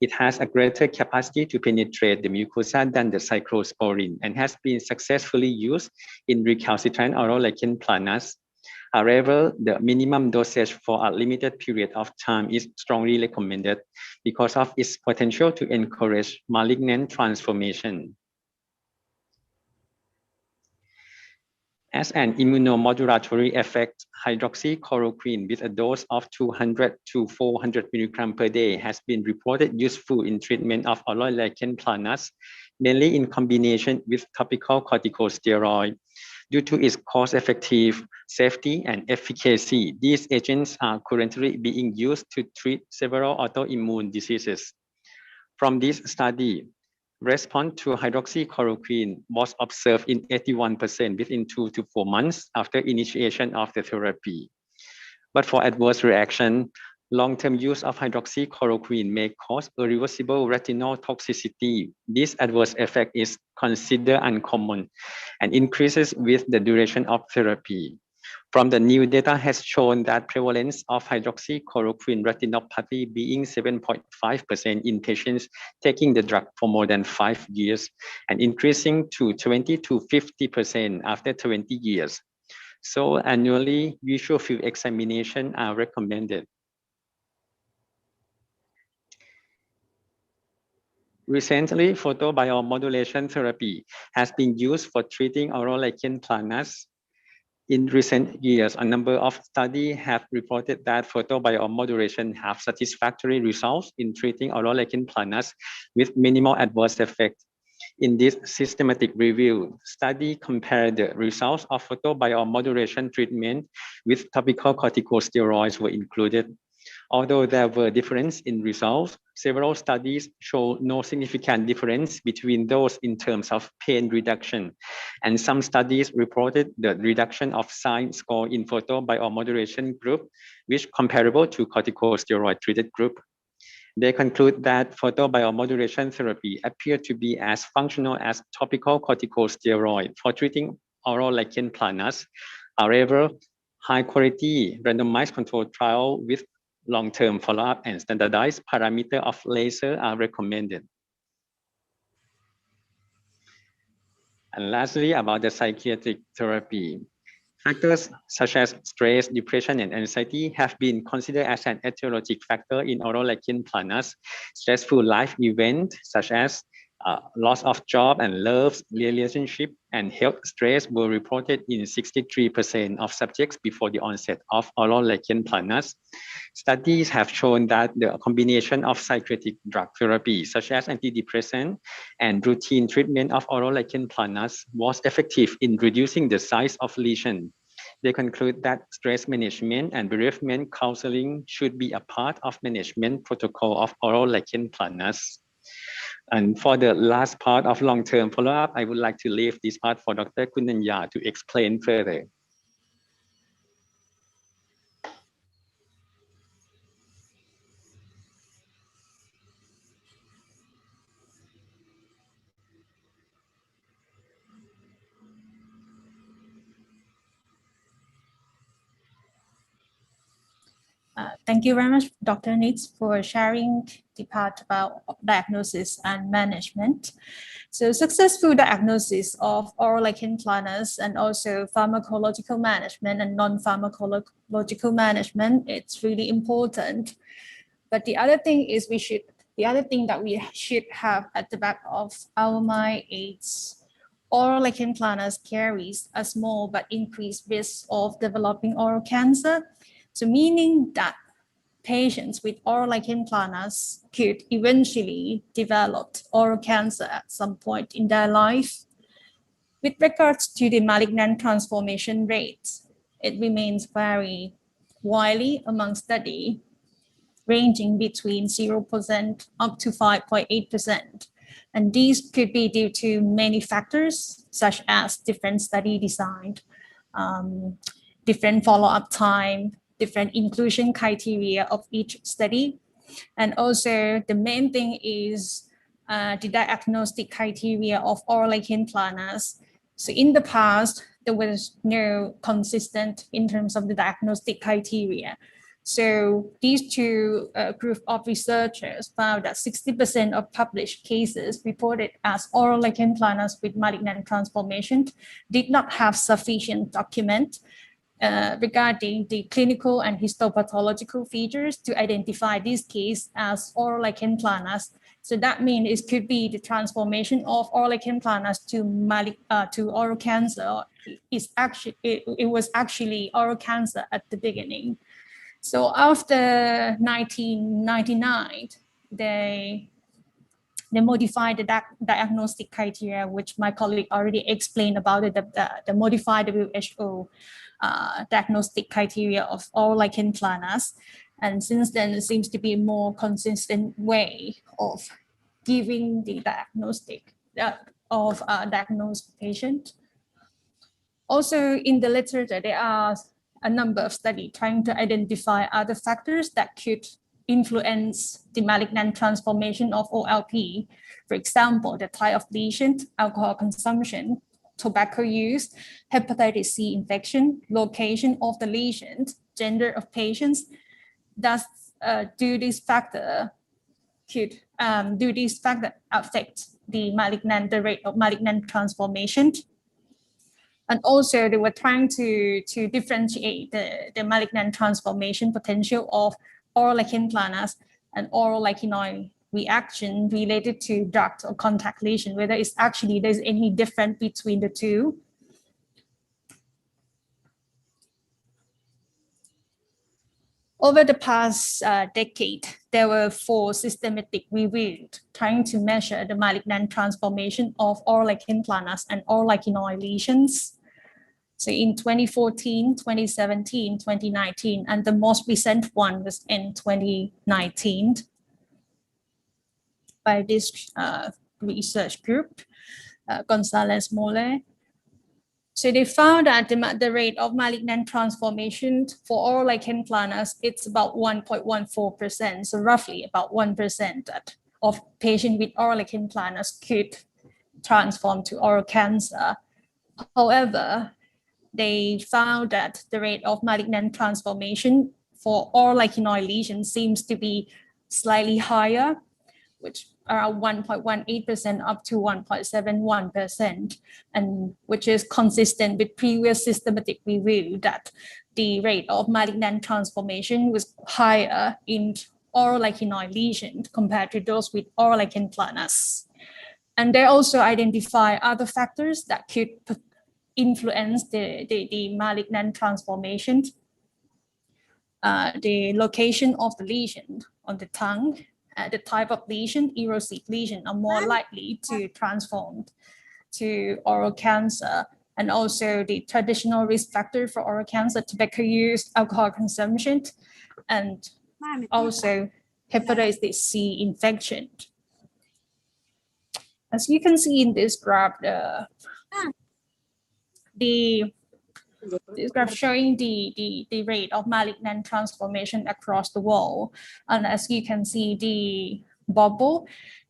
It has a greater capacity to penetrate the mucosa than the cyclosporin and has been successfully used in recalcitrant oral lichen planus. However, the minimum dosage for a limited period of time is strongly recommended because of its potential to encourage malignant transformation. As an immunomodulatory effect, hydroxychloroquine with a dose of 200 to 400 milligrams per day has been reported useful in treatment of oral lichen planus, mainly in combination with topical corticosteroid. Due to its cost-effective safety and efficacy, these agents are currently being used to treat several autoimmune diseases. From this study, response to hydroxychloroquine was observed in 81% within 2 to 4 months after initiation of the therapy. But for adverse reaction, long-term use of hydroxychloroquine may cause irreversible retinal toxicity. This adverse effect is considered uncommon and increases with the duration of therapy. From the new data has shown that prevalence of hydroxychloroquine retinopathy being 7.5% in patients taking the drug for more than 5 years and increasing to 20 to 50% after 20 years. So annually, visual field examination are recommended. Recently, photobiomodulation therapy has been used for treating oral lichen planus. In recent years, a number of studies have reported that photobiomodulation have satisfactory results in treating oral lichen planus with minimal adverse effect. In this systematic review, study compared the results of photobiomodulation treatment with topical corticosteroids were included. Although there were differences in results, several studies show no significant difference between those in terms of pain reduction. And some studies reported the reduction of sign score in photobiomodulation group, which comparable to corticosteroid treated group. They conclude that photobiomodulation therapy appeared to be as functional as topical corticosteroid for treating oral lichen planus. However, high quality randomized controlled trial with long-term follow-up and standardized parameter of laser are recommended. And lastly, about the psychiatric therapy. Factors such as stress, depression, and anxiety have been considered as an etiologic factor in oral lichen planus. Stressful life events such as loss of job and love relationship and health stress were reported in 63% of subjects before the onset of oral lichen planus. Studies have shown that the combination of psychiatric drug therapy such as antidepressant and routine treatment of oral lichen planus was effective in reducing the size of lesion. They conclude that stress management and bereavement counseling should be a part of management protocol of oral lichen planus. And for the last part of long-term follow-up, I would like to leave this part for Dr. Kunanya to explain further. Thank you very much, Dr. Nitz, for sharing the part about diagnosis and management. So successful diagnosis of oral lichen planus and also pharmacological management and non-pharmacological management, it's really important. But the other thing is the other thing that we should have at the back of our mind is oral lichen planus carries a small but increased risk of developing oral cancer. So meaning that patients with oral lichen planus could eventually develop oral cancer at some point in their life. With regards to the malignant transformation rates, it remains very widely among studies, ranging between 0% up to 5.8%. And these could be due to many factors, such as different study design, different follow-up time, different inclusion criteria of each study. And also the main thing is the diagnostic criteria of oral lichen planus. So in the past, there was no consistent in terms of the diagnostic criteria. So these two group of researchers found that 60% of published cases reported as oral lichen planus with malignant transformation did not have sufficient document regarding the clinical and histopathological features to identify this case as oral lichen planus. So that means it could be the transformation of oral lichen planus to oral cancer. It was actually oral cancer at the beginning. So after 1999, they modified the diagnostic criteria, which my colleague already explained about it, the modified WHO diagnostic criteria of oral lichen planus. And since then, it seems to be a more consistent way of giving the diagnostic of a diagnosed patient. Also in the literature, there are a number of studies trying to identify other factors that could influence the malignant transformation of OLP. For example, the type of lesion, alcohol consumption, tobacco use, hepatitis C infection, location of the lesions, gender of patients. Thus, do these factors affect the rate of malignant transformation? And also they were trying to differentiate the malignant transformation potential of oral lichen planus and oral lichenoid reaction related to duct or contact lesion, whether it's actually there's any difference between the two. Over the past decade, there were 4 systematic reviews trying to measure the malignant transformation of oral lichen planus and oral lichenoid lesions. So in 2014, 2017, 2019, and the most recent one was in 2019 by this research group, Gonzalez Mole. So they found that the rate of malignant transformation for oral lichen planus, it's about 1.14%. So roughly about 1% of patients with oral lichen planus could transform to oral cancer. However, they found that the rate of malignant transformation for oral lichenoid lesions seems to be slightly higher, which around 1.18% up to 1.71%, and which is consistent with previous systematic review that the rate of malignant transformation was higher in oral lichenoid lesions compared to those with oral lichen planus. And they also identify other factors that could influence the malignant transformation. The location of the lesion on the tongue, the type of lesion, erosive lesion, are more likely to transform to oral cancer, and also the traditional risk factor for oral cancer, tobacco use, alcohol consumption, and also hepatitis C infection. As you can see in this graph, this graph showing the rate of malignant transformation across the world. And as you can see, the bubble,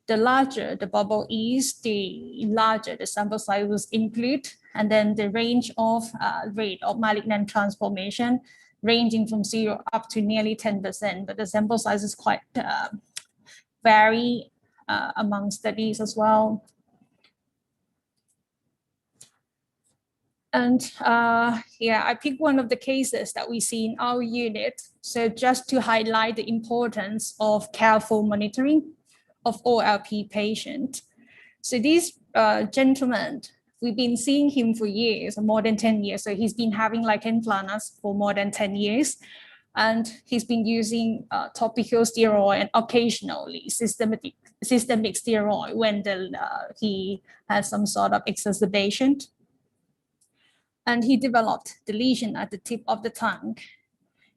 the larger the bubble is, the larger the sample size was included. And then the range of rate of malignant transformation ranging from 0 up to nearly 10%, but the sample size is quite vary among studies as well. And yeah, I picked one of the cases that we see in our unit. So just to highlight the importance of careful monitoring of OLP patient. So this gentleman, we've been seeing him for years, more than 10 years. So he's been having lichen planus for more than 10 years. And he's been using topical steroid and occasionally systemic steroid when he has some sort of exacerbation. And he developed the lesion at the tip of the tongue.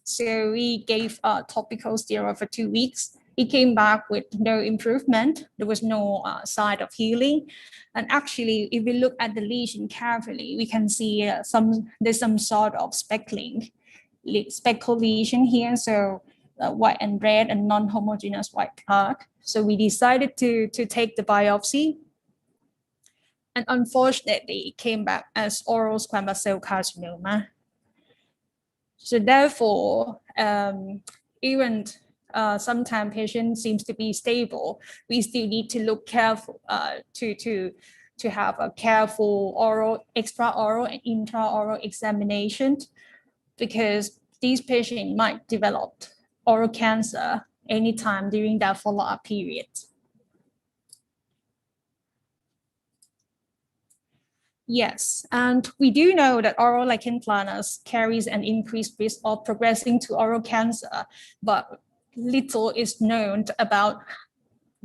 So we gave topical steroid for 2 weeks. He came back with no improvement. There was no sign of healing. And actually, if we look at the lesion carefully, we can see there's some sort of speckling, speckle lesion here. So white and red and non-homogeneous white plaque. So we decided to take the biopsy. And unfortunately, it came back as oral squamous cell carcinoma. So therefore, even sometimes patient seems to be stable, we still need to look careful to have a careful oral, extra-oral and intra-oral examination, because these patients might develop oral cancer anytime during that follow-up period. Yes, and we do know that oral lichen planus carries an increased risk of progressing to oral cancer, but little is known about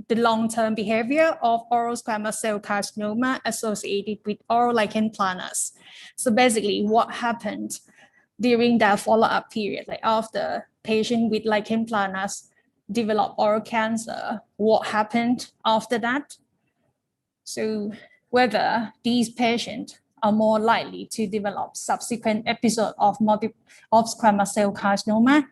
the long-term behavior of oral squamous cell carcinoma associated with oral lichen planus. So basically, what happened during that follow-up period, like after patient with lichen planus developed oral cancer, what happened after that? So whether these patients are more likely to develop subsequent episode of squamous cell carcinoma,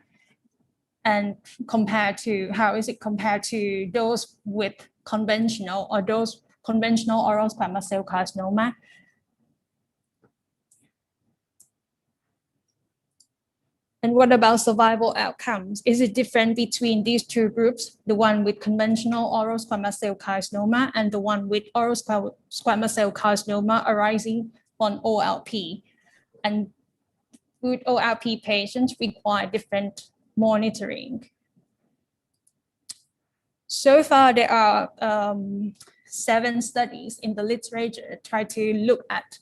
and compared to how is it compared to those with conventional or those conventional oral squamous cell carcinoma. And what about survival outcomes? Is it different between these two groups, the one with conventional oral squamous cell carcinoma and the one with oral squamous cell carcinoma arising on OLP? And would OLP patients require different monitoring? So far, there are 7 studies in the literature try to look at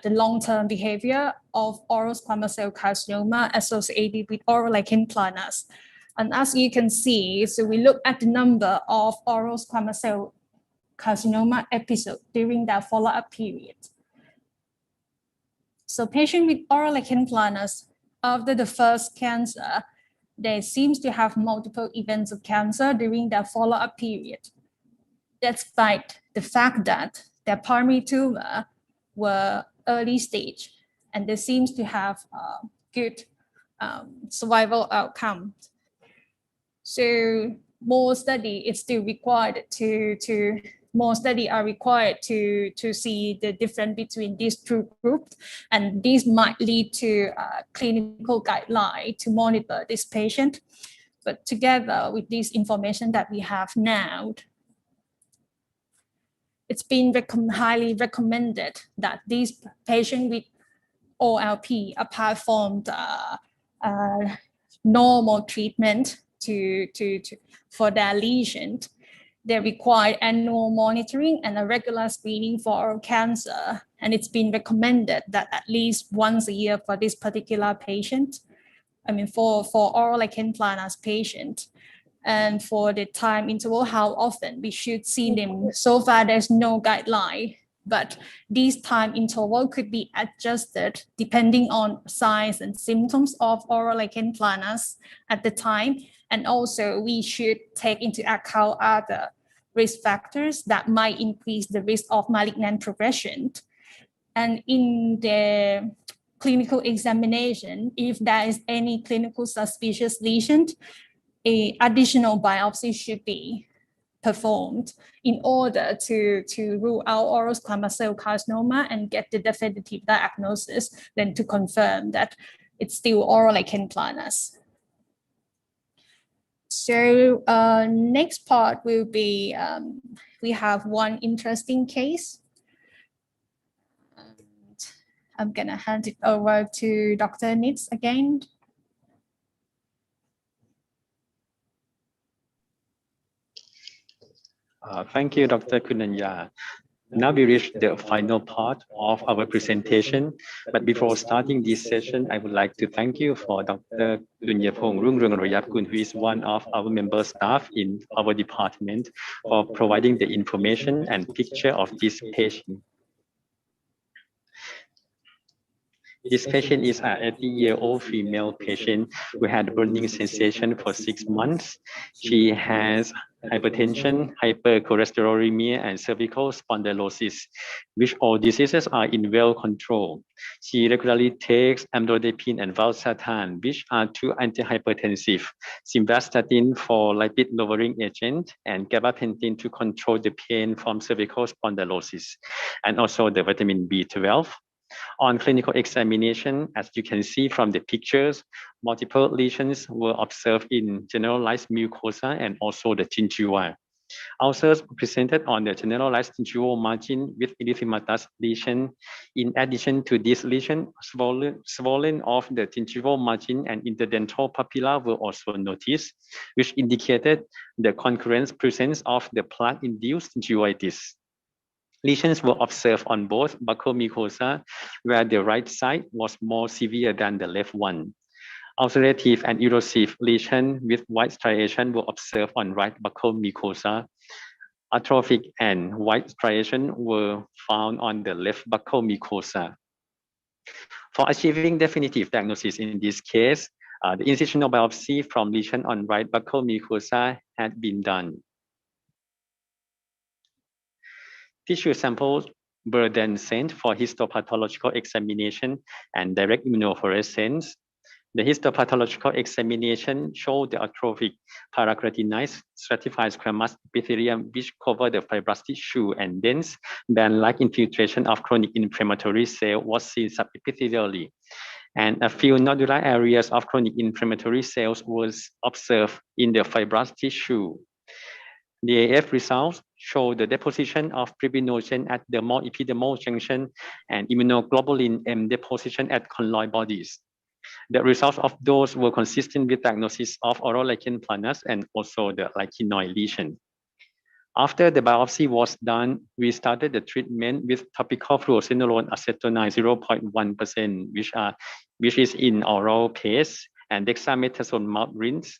the long-term behavior of oral squamous cell carcinoma associated with oral lichen planus. And as you can see, so we look at the number of oral squamous cell carcinoma episodes during that follow-up period. So patients with oral lichen planus, after the first cancer, they seems to have multiple events of cancer during that follow-up period, despite the fact that their primary tumor were early stage, and they seems to have good survival outcomes. So more study is still required to more studies are required to see the difference between these two groups, and this might lead to a clinical guideline to monitor this patient. But together with this information that we have now, it's been highly recommended that these patients with OLP, apart from the normal treatment for their lesions, they require annual monitoring and a regular screening for oral cancer. And it's been recommended that at least once a year for this particular patient, for oral lichen planus patient. And for the time interval, how often we should see them. So far, there's no guideline, but this time interval could be adjusted depending on signs and symptoms of oral lichen planus at the time. And also we should take into account other risk factors that might increase the risk of malignant progression. And in the clinical examination, if there is any clinical suspicious lesion, an additional biopsy should be performed in order to rule out oral squamous cell carcinoma and get the definitive diagnosis, then to confirm that it's still oral lichen planus. So next part will be, we have one interesting case. And I'm gonna hand it over to Dr. Nitz again. Thank you, Dr. Kunanya. Now we reach the final part of our presentation. But before starting this session, I would like to thank you for Dr. Dunyapong Rungrungrayapkun, who is one of our member staff in our department, for providing the information and picture of this patient. This patient is an 80-year-old female patient who had burning sensation for 6 months. She has hypertension, hypercholesterolemia, and cervical spondylosis, which all diseases are in well control. She regularly takes amlodipine and valsartan, which are two antihypertensive, simvastatin for lipid lowering agent, and gabapentin to control the pain from cervical spondylosis, and also the vitamin B12. On clinical examination, as you can see from the pictures, multiple lesions were observed in generalized mucosa and also the gingiva. Ulcers presented on the generalized gingival margin with erythematous lesion. In addition to this lesion, swollen of the gingival margin and interdental papilla were also noticed, which indicated the concurrent presence of the plaque-induced gingivitis. Lesions were observed on both buccal mucosa, where the right side was more severe than the left one. Ulcerative and erosive lesions with white striation were observed on right buccal mucosa. Atrophic and white striation were found on the left buccal mucosa. For achieving definitive diagnosis in this case, the incisional biopsy from lesion on right buccal mucosa had been done. Tissue samples were then sent for histopathological examination and direct immunofluorescence. The histopathological examination showed the atrophic parakeratinized stratified squamous epithelium, which covered the fibrous tissue, and dense band-like infiltration of chronic inflammatory cell was seen subepithelially. And a few nodular areas of chronic inflammatory cells was observed in the fibrous tissue. The AF results show the deposition of fibrinogen at the epidermal junction and immunoglobulin M deposition at colloid bodies. The results of those were consistent with diagnosis of oral lichen planus and also the lichenoid lesion. After the biopsy was done, we started the treatment with topical fluocinolone acetonide 0.1%, which is in oral paste, and dexamethasone mouth rinse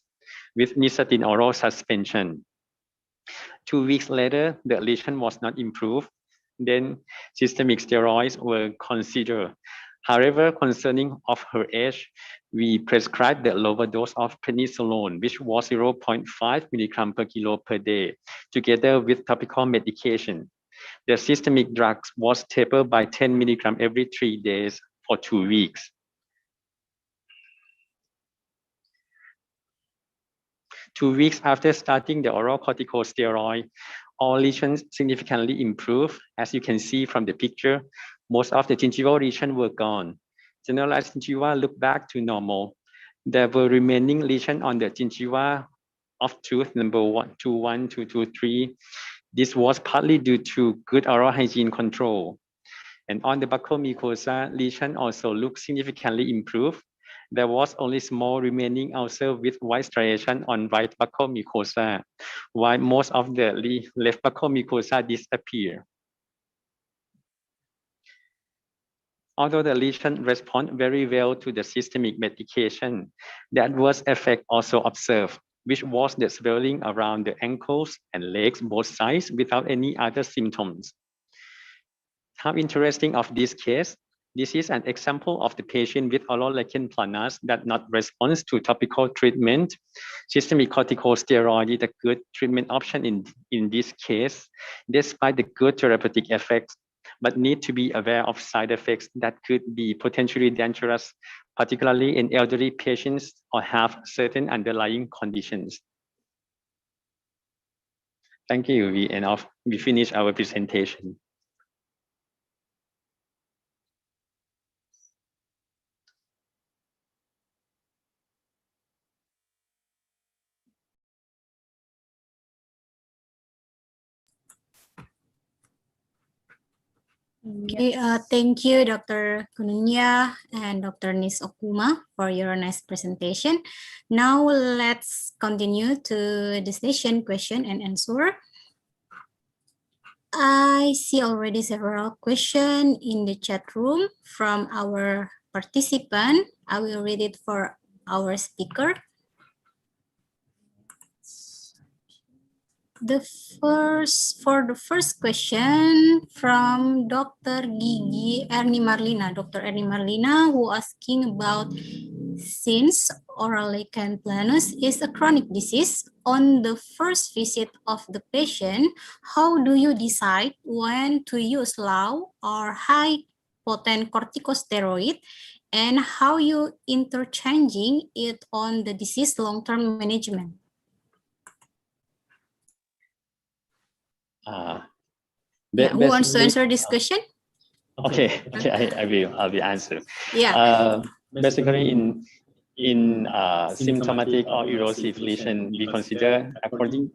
with nystatin oral suspension. 2 weeks later, the lesion was not improved. Then systemic steroids were considered. However, concerning of her age, we prescribed the lower dose of prednisolone, which was 0.5 milligram per kilo per day, together with topical medication. The systemic drugs was tapered by 10 milligram every 3 days for 2 weeks. 2 weeks after starting the oral corticosteroid, all lesions significantly improved. As you can see from the picture, most of the gingival lesions were gone. Generalized gingiva looked back to normal. There were remaining lesions on the gingiva of tooth number 1, 2, 2, 3. This was partly due to good oral hygiene control. And on the buccal mucosa, lesion also looked significantly improved. There was only small remaining ulcer with white striation on right buccal mucosa, while most of the left buccal mucosa disappeared. Although the lesion respond very well to the systemic medication, the adverse effect also observed, which was the swelling around the ankles and legs both sides without any other symptoms. How interesting of this case, this is an example of the patient with oral lichen planus that not responds to topical treatment. Systemic corticosteroid is a good treatment option in this case, despite the good therapeutic effects, but need to be aware of side effects that could be potentially dangerous, particularly in elderly patients or have certain underlying conditions. Thank you. We finish our presentation. Okay, thank you, Dr. Kununya and Dr. Nis Okuma for your nice presentation. Now let's continue to the session question and answer. I see already several questions in the chat room from our participant. I will read it for our speaker. For the first question from Dr. Gigi Erni Marlina. Dr. Erni Marlina who asking about, since oral lichen planus is a chronic disease, on the first visit of the patient, how do you decide when to use low or high potent corticosteroid, and how you interchanging it on the disease long-term management? Who wants to answer this question? Okay, I will answer. Yeah. Basically, in symptomatic or erosive lesion, we consider according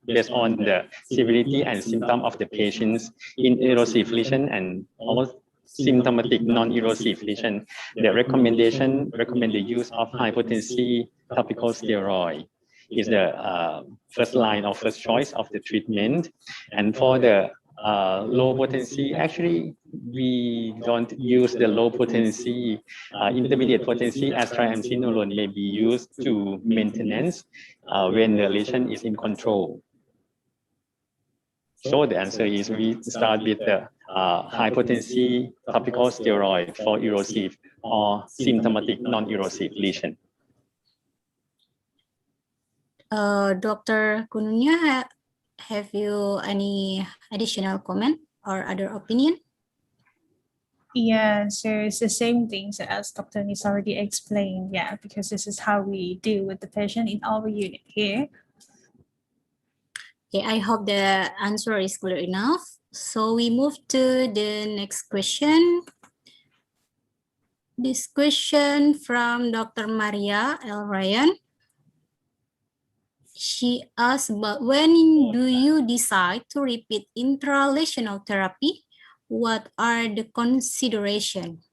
based on the severity and symptom of the patients. In erosive lesion and almost symptomatic non-erosive lesion, the recommend the use of high potency topical steroid is the first line or first choice of the treatment. And for the low potency, actually we don't use the low potency. Intermediate potency astraemsinolone may be used to maintenance when the lesion is in control. So the answer is we start with the high potency topical steroid for erosive or symptomatic non-erosive lesion. Dr. Kununya, have you any additional comment or other opinion? Yeah, so it's the same things as Dr. Nis already explained. Yeah, because this is how we deal with the patient in our unit here. Okay, I hope the answer is clear enough. So we move to the next question. This question from Dr. Maria L. Ryan. She asked, but when do you decide to repeat intralesional therapy? What are the considerations?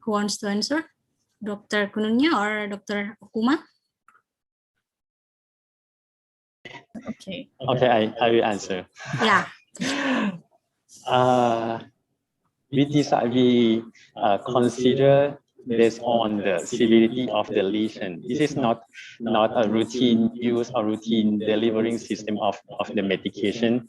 Who wants to answer? Dr. Kununya or Dr. Okuma? Okay. Okay, I will answer. Yeah. We consider based on the severity of the lesion. This is not a routine use or routine delivering system of the medication.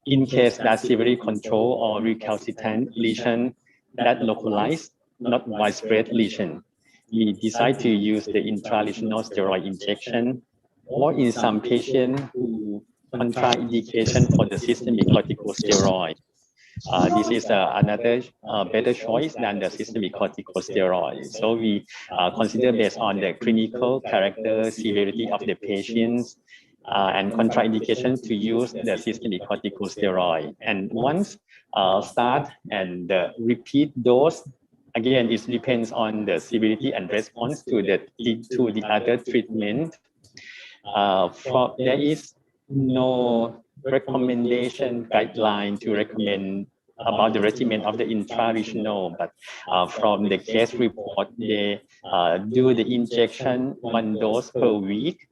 In case that severely control or recalcitrant lesion that localized, not widespread lesion, we decide to use the intralesional steroid injection, or in some patients who contraindication for the systemic corticosteroid. this is another better choice than the systemic corticosteroid. So we consider based on the clinical character, severity of the patients, and contraindication to use the systemic corticosteroid. And once start and repeat dose, again, it depends on the severity and response to the other treatment. There is no recommendation guideline to recommend about the regimen of the intraregional, but from the case report, they do the injection 1 dose per week,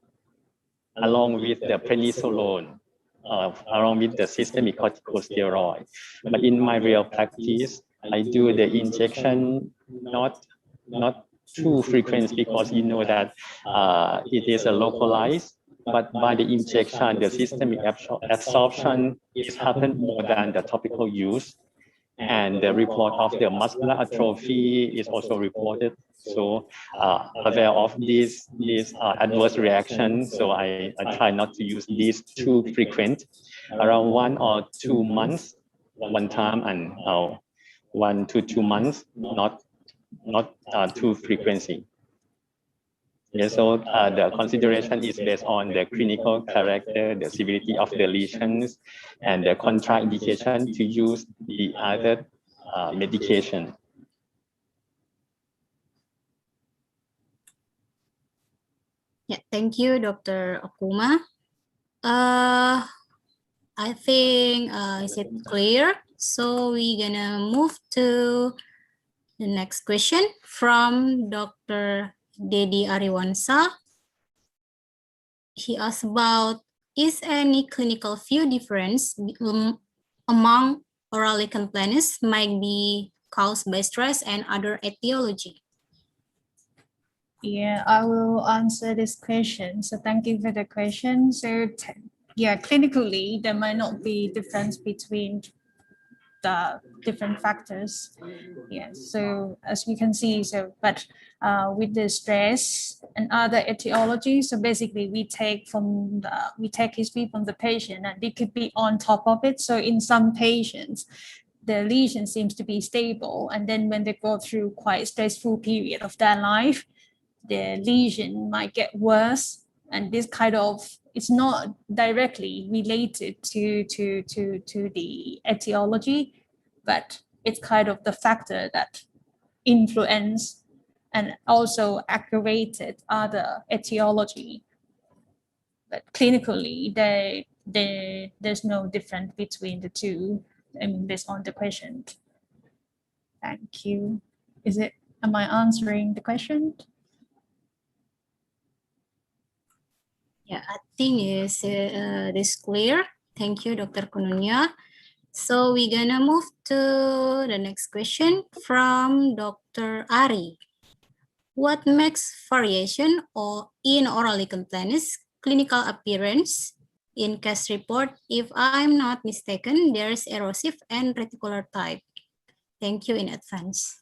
along with the prednisolone, along with the systemic corticosteroid. But in my real practice, I do the injection not too frequent, because you know that it is a localized, but by the injection, the systemic absorption is happened more than the topical use. And the report of the muscular atrophy is also reported. So aware of these adverse reactions. So I try not to use these too frequent, around 1 or 2 months, one time, and 1 to 2 months, not too frequency. Yeah, so the consideration is based on the clinical character, the severity of the lesions, and the contraindication to use the other medication. Yeah, thank you, Dr. Okuma. I think is it clear? So we're gonna move to the next question from Dr. Dedi Ariwansa. He asked about, is any clinical view difference among oral lichen planus might be caused by stress and other etiology? Yeah, I will answer this question. So thank you for the question. So yeah, clinically, there might not be difference between the different factors. Yes, so as we can see, so but with the stress and other etiology, so basically we take history from the patient, and it could be on top of it. So in some patients, the lesion seems to be stable, and then when they go through quite stressful period of their life, the lesion might get worse, and this kind of, it's not directly related to the etiology, but it's kind of the factor that influence and also aggravated other etiology. But clinically, there's no difference between the two, I mean, based on the question. Thank you. Am I answering the question? Yeah, I think this clear. Thank you, Dr. Kununya. So we're gonna move to the next question from Dr. Ari. What makes variation in oral lichen planus clinical appearance? In case report, if I'm not mistaken, there's erosive and reticular type. Thank you in advance.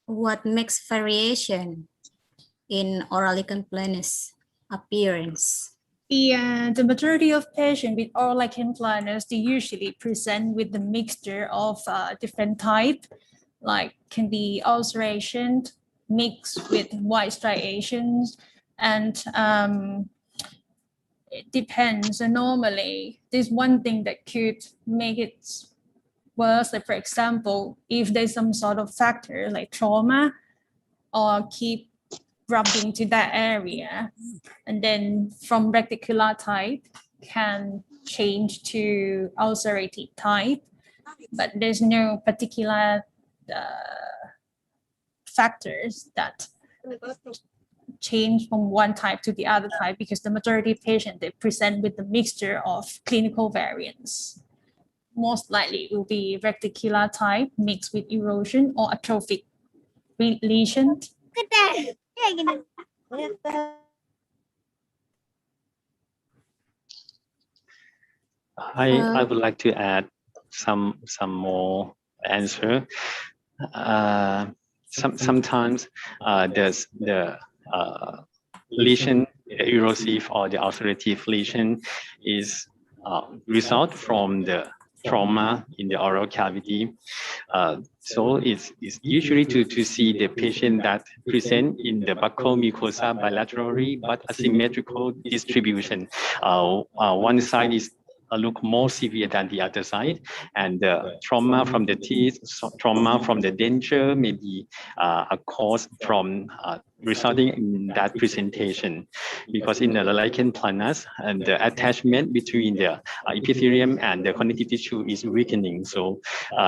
What makes variation in oral lichen planus appearance? Yeah, the majority of patients with oral lichen planus, they usually present with the mixture of different type, like can be ulceration mixed with white striations, and it depends. So normally, there's one thing that could make it worse. Like for example, if there's some sort of factor like trauma, or keep rubbing to that area, and then from reticular type can change to ulcerated type, but there's no particular factors that change from one type to the other type, because the majority of patients, they present with the mixture of clinical variants. Most likely it will be reticular type mixed with erosion or atrophic lesion. I would like to add some more answer. Sometimes the lesion erosive or the ulcerative lesion is result from the trauma in the oral cavity. So it's usually to see the patient that present in the buccal mucosa bilaterally but asymmetrical distribution. One side is look more severe than the other side, and the trauma from the teeth, trauma from the denture may be a cause from resulting in that presentation, because in the lichen planus, and the attachment between the epithelium and the connective tissue is weakening, so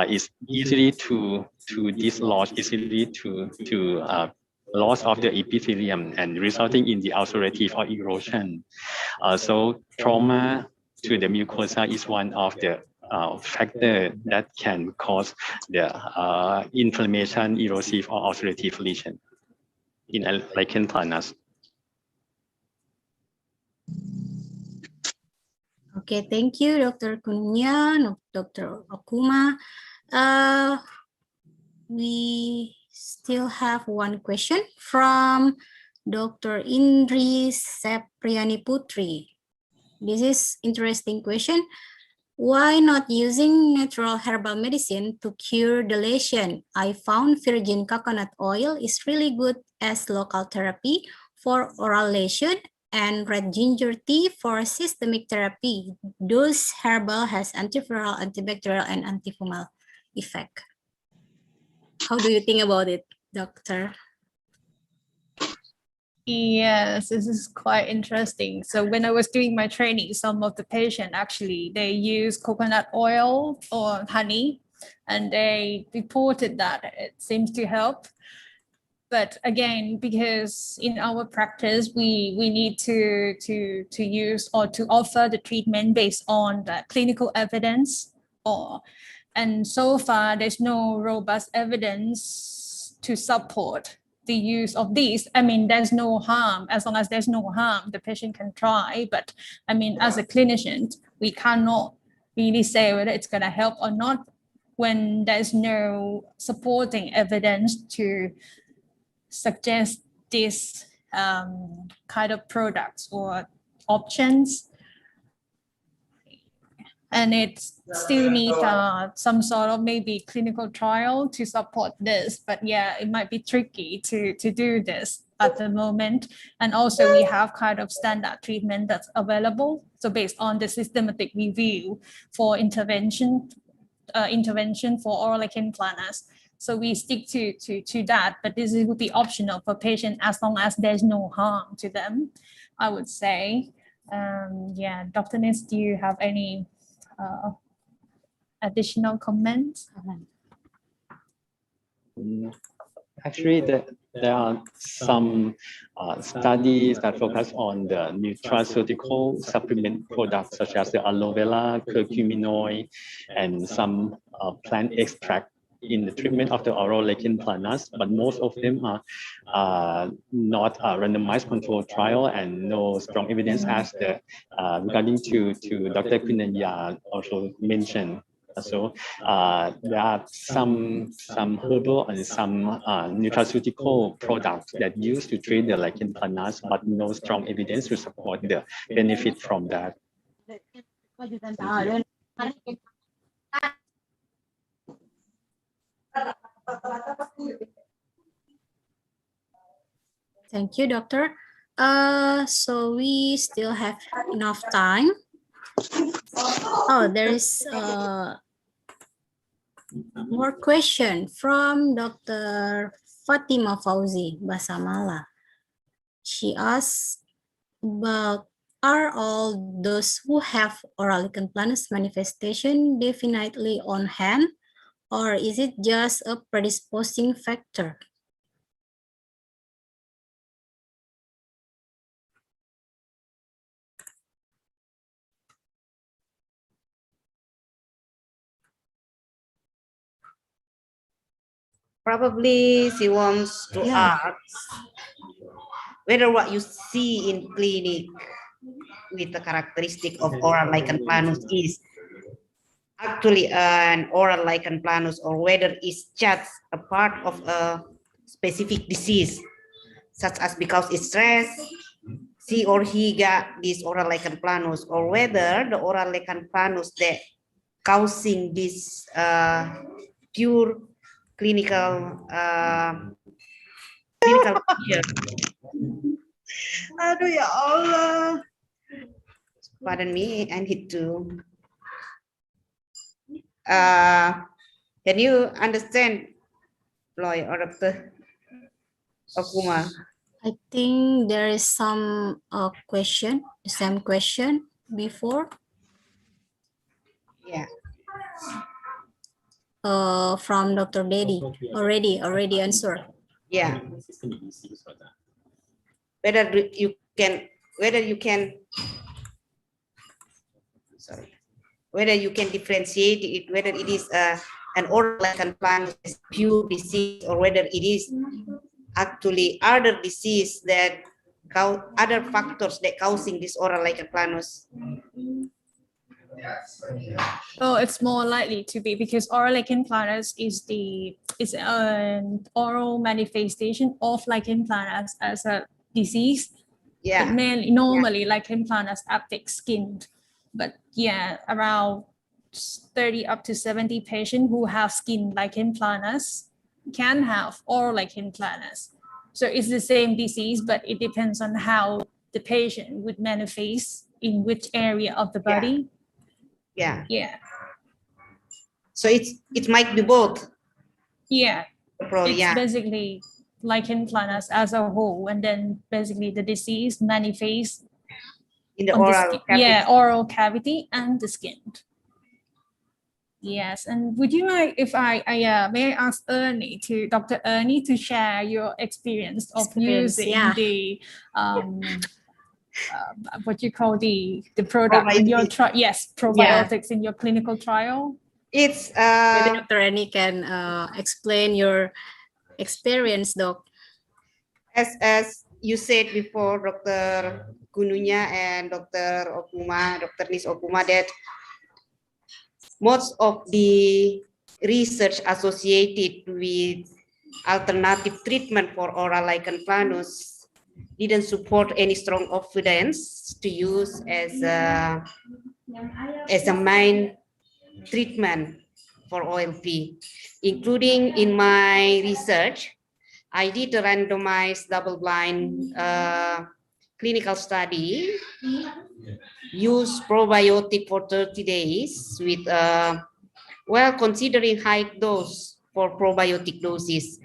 it's easily to dislodge, easily to loss of the epithelium and resulting in the ulcerative or erosion. So trauma to the mucosa is one of the factor that can cause the inflammation, erosive or ulcerative lesion in a lichen planus. Okay, thank you, Dr. Kunya, Dr. Okuma. We still have one question from Dr. Indri Sepriani Putri. This is interesting question. Why not using natural herbal medicine to cure the lesion? I found virgin coconut oil is really good as local therapy for oral lesion and red ginger tea for systemic therapy. Those herbal has antiviral, antibacterial, and antifungal effect. How do you think about it, doctor? Yes, this is quite interesting. So when I was doing my training, some of the patients actually, they use coconut oil or honey, and they reported that it seems to help. But again, because in our practice, we need to use or to offer the treatment based on the clinical evidence, and so far there's no robust evidence to support the use of these. I mean, there's no harm. As long as there's no harm, the patient can try. But I mean, as a clinician, we cannot really say whether it's going to help or not when there's no supporting evidence to suggest this kind of products or options. And it still needs some sort of maybe clinical trial to support this. But yeah, it might be tricky to do this at the moment. And also we have kind of standard treatment that's available. So based on the systematic review for intervention for oral lichen planus. So we stick to that, but this would be optional for patients as long as there's no harm to them, I would say. Yeah, Dr. Nis, do you have any additional comments? Actually, there are some studies that focus on the nutraceutical supplement products such as the aloe vera, curcuminoid, and some plant extract in the treatment of the oral lichen planus, but most of them are not a randomized controlled trial and no strong evidence as the regarding to Dr. Kunanya also mentioned. So there are some herbal and some nutraceutical products that used to treat the lichen planus, but no strong evidence to support the benefit from that. Thank you, doctor. So we still have enough time. Oh, there is more question from Dr. Fatima Fauzi Basamala. She asks about, are all those who have oral lichen planus manifestation definitely on hand, or is it just a predisposing factor? Probably she wants to ask whether what you see in clinic with the characteristic of oral lichen planus is actually an oral lichen planus, or whether it's just a part of a specific disease, such as because it's stress, she or he got this oral lichen planus, or whether the oral lichen planus that causing this pure clinical picture. Aduh ya Allah. Pardon me, I need to. Can you understand, Loy or Dr. Okuma? I think there is some same question before. Yeah. From Dr. Dedi, already answered. Yeah. Whether you can, sorry, whether you can differentiate it, whether it is an oral lichen planus pure disease, or whether it is actually other disease that other factors that causing this oral lichen planus. Oh, it's more likely to be because oral lichen planus is an oral manifestation of lichen planus as a disease. Yeah. But normally lichen planus affects skin, but yeah, around 30 up to 70 patients who have skin lichen planus can have oral lichen planus. So it's the same disease, but it depends on how the patient would manifest in which area of the body. Yeah. Yeah. So it might be both. Yeah. It's Yeah. basically lichen planus as a whole, and then basically the disease manifests In the on oral the cavity. Yeah, oral cavity and the skin. Yes, and would you like if may I ask Dr. Ernie to share your experience of using the what you call the product in your probiotics in your clinical trial? It's Maybe Dr. Ernie can explain your experience, Doc. As you said before, Dr. Gununya and Dr. Okuma, Dr. Nis Okuma, that most of the research associated with alternative treatment for oral lichen planus didn't support any strong evidence to use as a main treatment for OLP. Including in my research, I did a randomized double-blind clinical study, use probiotic for 30 days with, considering high dose for probiotic doses.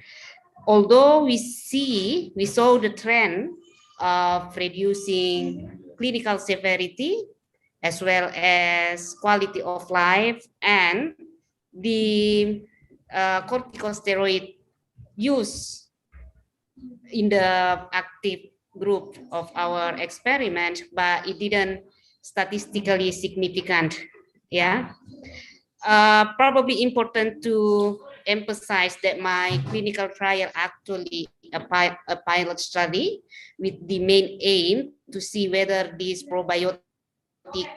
Although we saw the trend of reducing clinical severity as well as quality of life, and the corticosteroid use in the active group of our experiment, but it didn't statistically significant. Yeah, probably important to emphasize that my clinical trial actually a pilot study with the main aim to see whether this probiotic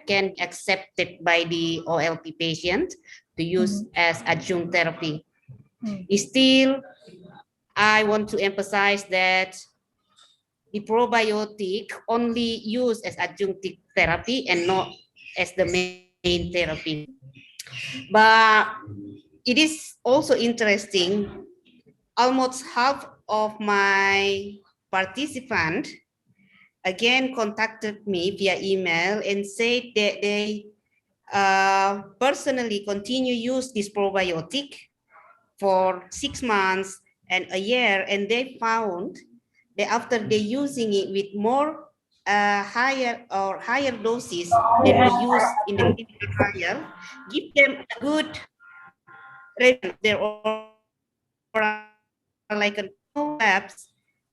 can be accepted by the OLP patient to use as adjunct therapy. Still, I want to emphasize that the probiotic only used as adjunctive therapy and not as the main therapy. But it is also interesting, almost half of my participants again contacted me via email and said that they personally continue use this probiotic for 6 months and a year, and they found that after they using it with more higher doses than we use in the clinical trial, give them a good result. Their oral lichen labs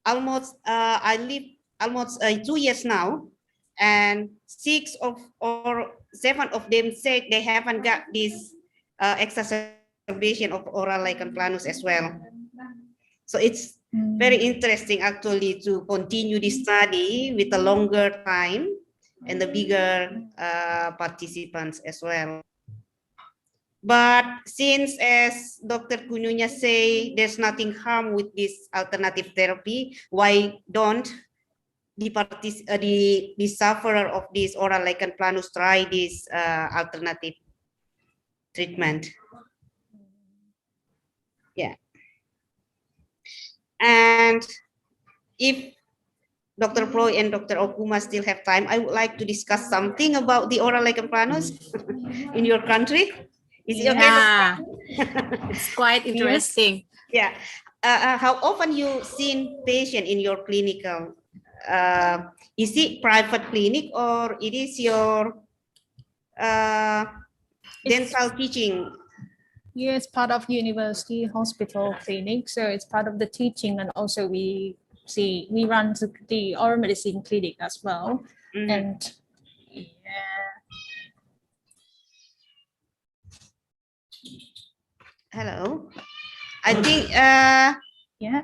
almost I live almost 2 years now, and 6 or 7 of them said they haven't got this exacerbation of oral lichen planus as well. So it's very interesting actually to continue this study with a longer time and the bigger participants as well. But since, as Dr. Kununya say, there's nothing harm with this alternative therapy, why don't the sufferer of this oral lichen planus try this alternative treatment. Yeah. And if Dr. Ploy and Dr. Okuma still have time, I would like to discuss something about the oral lichen planus in your country. Is it okay? Yeah, it's quite interesting. Yeah. How often you seen patient in your clinical? Is it private clinic or it is your dental teaching? Yeah, it's part of university hospital clinic, so it's part of the teaching, and also we run the oral medicine clinic as well. Mhm. And yeah, Hello. I think yeah,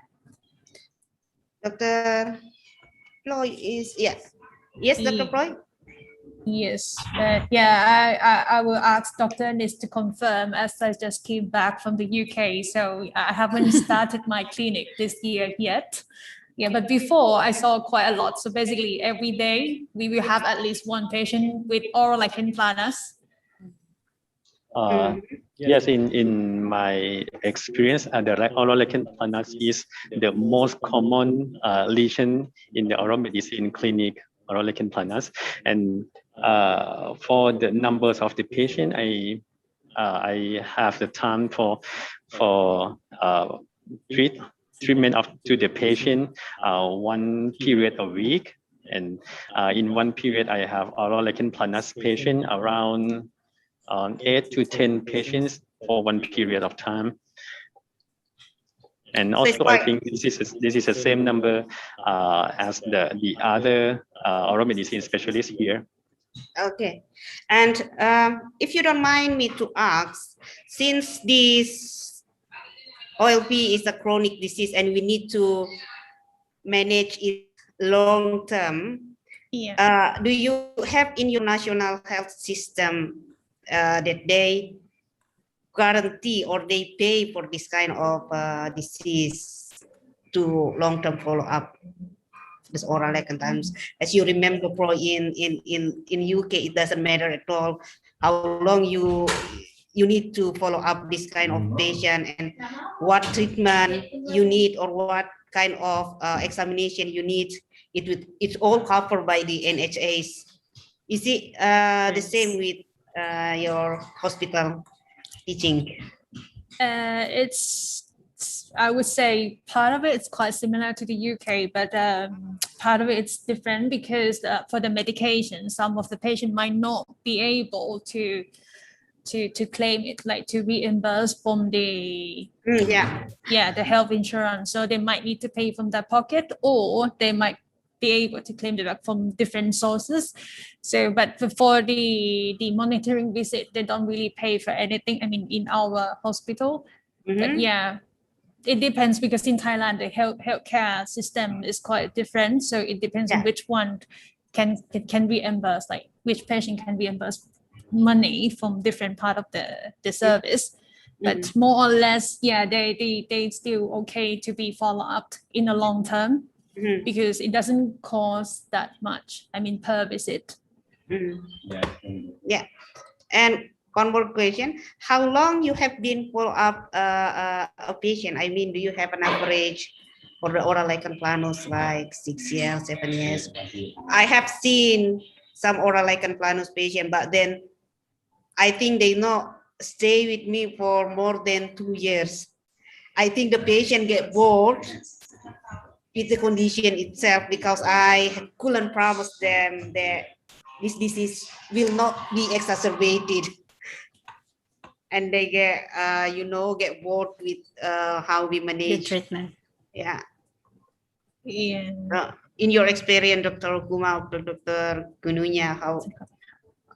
Dr. Ploy is yes, Dr. Ploy. yes, I will ask Dr. Nis to confirm, as I just came back from the UK, so I haven't started my clinic this year yet. Yeah, but before I saw quite a lot. So basically every day we will have at least one patient with oral lichen planus. Yes, in my experience, the oral lichen planus is the most common lesion in the oral medicine clinic, oral lichen planus. And for the numbers of the patient, I have the time for treatment to the patient one period a week. And in one period, I have oral lichen planus patient around 8 to 10 patients for one period of time. And also, I think this is the same number as the other oral medicine specialists here. Okay, and if you don't mind me to ask, since this OLP is a chronic disease and we need to manage it long term, Yeah. do you have in your national health system that they guarantee or they pay for this kind of disease to long-term follow-up? This oral lichen planus, as you remember, in UK, it doesn't matter at all how long you need to follow up this kind of patient and what treatment you need or what kind of examination you need. It's all covered by the NHS. Is it the same with your hospital teaching? I would say part of it is quite similar to the UK, but part of it's different because for the medication, some of the patient might not be able to claim it, like to reimburse from the the health insurance. So they might need to pay from their pocket, or they might be able to claim it from different sources. So, but for the monitoring visit, they don't really pay for anything. I mean, in our hospital, but yeah, it depends because in Thailand the healthcare system is quite different. So it depends on which one can reimburse, like which patient can reimburse money from different part of the service. But more or less, yeah, they still okay to be follow up in the long term because it doesn't cost that much. I mean, per visit. Yeah, and one more question: how long you have been follow up a patient? I mean, do you have an average for the oral lichen planus like 6 years, 7 years? I have seen some oral lichen planus patient, but then I think they not stay with me for more than 2 years. I think the patient get bored with the condition itself because I couldn't promise them that this disease will not be exacerbated. And they get, get bored with how we manage the treatment. Yeah. Yeah. In your experience, Dr. Okuma, Dr. Gununya,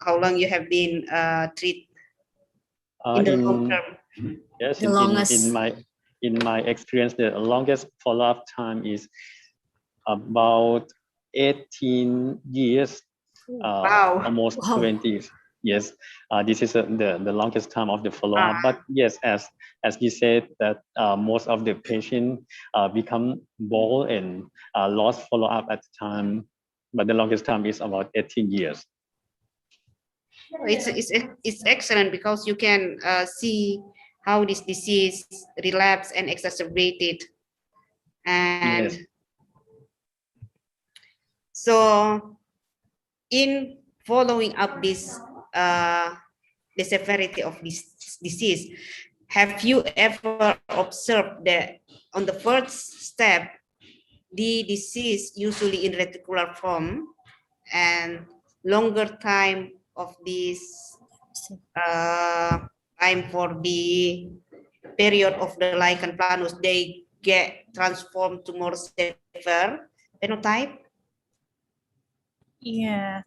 how long you have been treated in the long term? Yes, The longest. in my experience, the longest follow-up time is about 18 years, Wow. almost 20. Yes, this is the longest time of the follow-up. But yes, as we said that most of the patient become bald and lost follow-up at the time, but the longest time is about 18 years. It's excellent because you can see how this disease relapsed and exacerbated, and Yes. so in following up this the severity of this disease, have you ever observed that on the first step the disease usually in reticular form and longer time of this time for the period of the lichen planus, they get transformed to more severe phenotype? Yeah.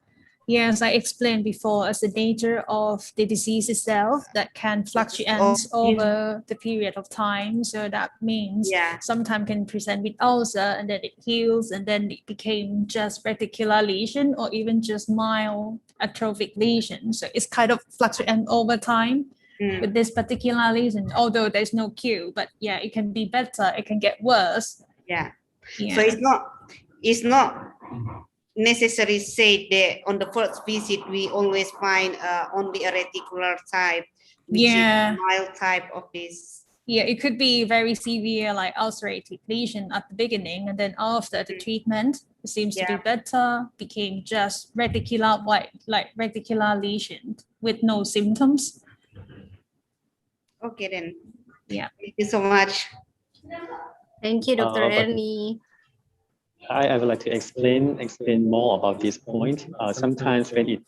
Yes, I explained before as the nature of the disease itself that can fluctuate over the period of time. So that means sometimes can present with ulcer and then it heals and then it became just reticular lesion or even just mild atrophic lesion. So it's kind of fluctuating over time with this particular lesion, although there's no cure, but yeah, it can be better, it can get worse. Yeah. So it's not necessary say that on the first visit we always find only a reticular type, which is mild type of this. Yeah, it could be very severe, like ulcerative lesion at the beginning, and then after the treatment, it seems to be better, became just reticular white, like reticular lesion with no symptoms. Okay then. Yeah. Thank you so much. Thank you, Dr. Ernie. I would like to explain more about this point. Sometimes when it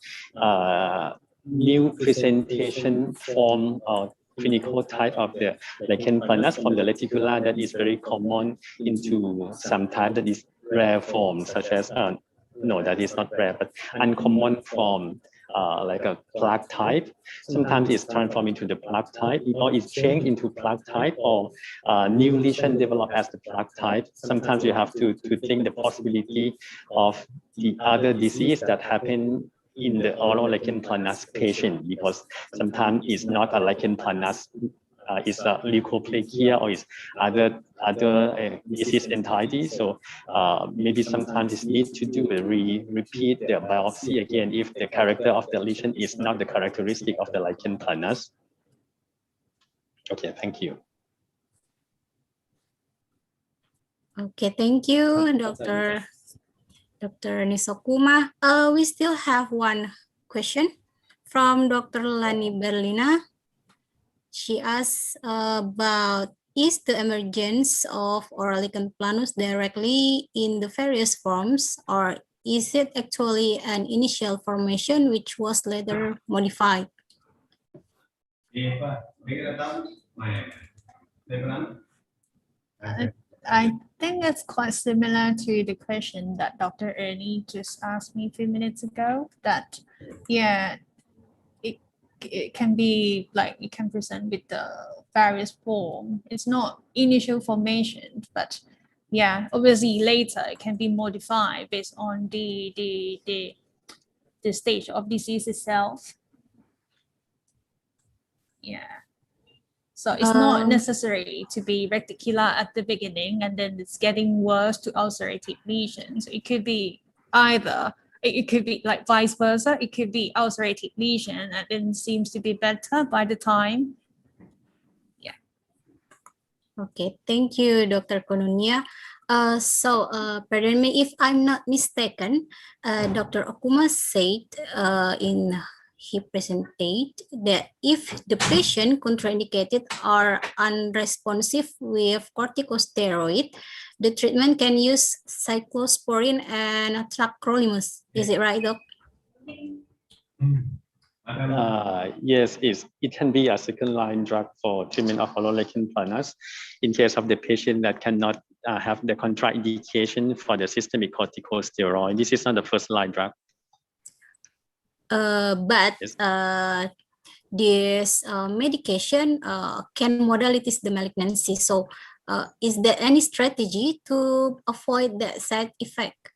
new presentation form or clinical type of the lichen planus from the reticular that is very common into some type that is rare form, such as no, that is not rare, but uncommon form. Like a plaque type. Sometimes it's transformed into the plaque type, or it's changed into plaque type, or new lesion develop as the plaque type. Sometimes you have to think the possibility of the other disease that happen in the oral lichen planus patient, because sometimes it's not a lichen planus, it's a leukoplakia or it's other disease entirety. So maybe sometimes it's need to do a repeat the biopsy again if the character of the lesion is not the characteristic of the lichen planus. Okay, thank you. Okay, thank you, Dr. Nisokuma. We still have one question from Dr. Lani Berlina. She asks about, is the emergence of oral lichen planus directly in the various forms, or is it actually an initial formation which was later modified? I think it's quite similar to the question that Dr. Ernie just asked me a few minutes ago, that, yeah, it can be like, it can present with the various form. It's not initial formation, but yeah, obviously later it can be modified based on the stage of disease itself. Yeah. So it's not necessary to be reticular at the beginning and then it's getting worse to ulcerative lesions. It could be either, it could be like vice versa. It could be ulcerative lesion and then seems to be better by the time. Yeah. Okay, thank you, Dr. Konunia. Pardon me if I'm not mistaken, Dr. Okuma said in he presented that if the patient contraindicated or unresponsive with corticosteroid, the treatment can use cyclosporin and tacrolimus. Is it right, Doc? Yes, it can be a second-line drug for treatment of oral lichen planus in case of the patient that cannot have the contraindication for the systemic corticosteroid. This is not the first-line drug. This medication can modalities the malignancy. So is there any strategy to avoid that side effect?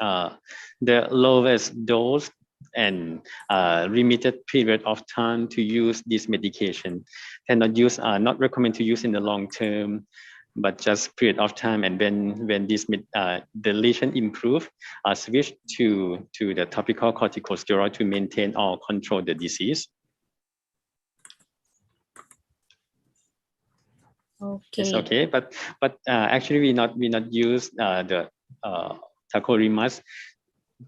The lowest dose and limited period of time to use this medication. Cannot use, not recommend to use in the long term, but just period of time. And when this the lesion improve, switch to the topical corticosteroid to maintain or control the disease. Okay. It's okay, but actually we not use the tacrolimus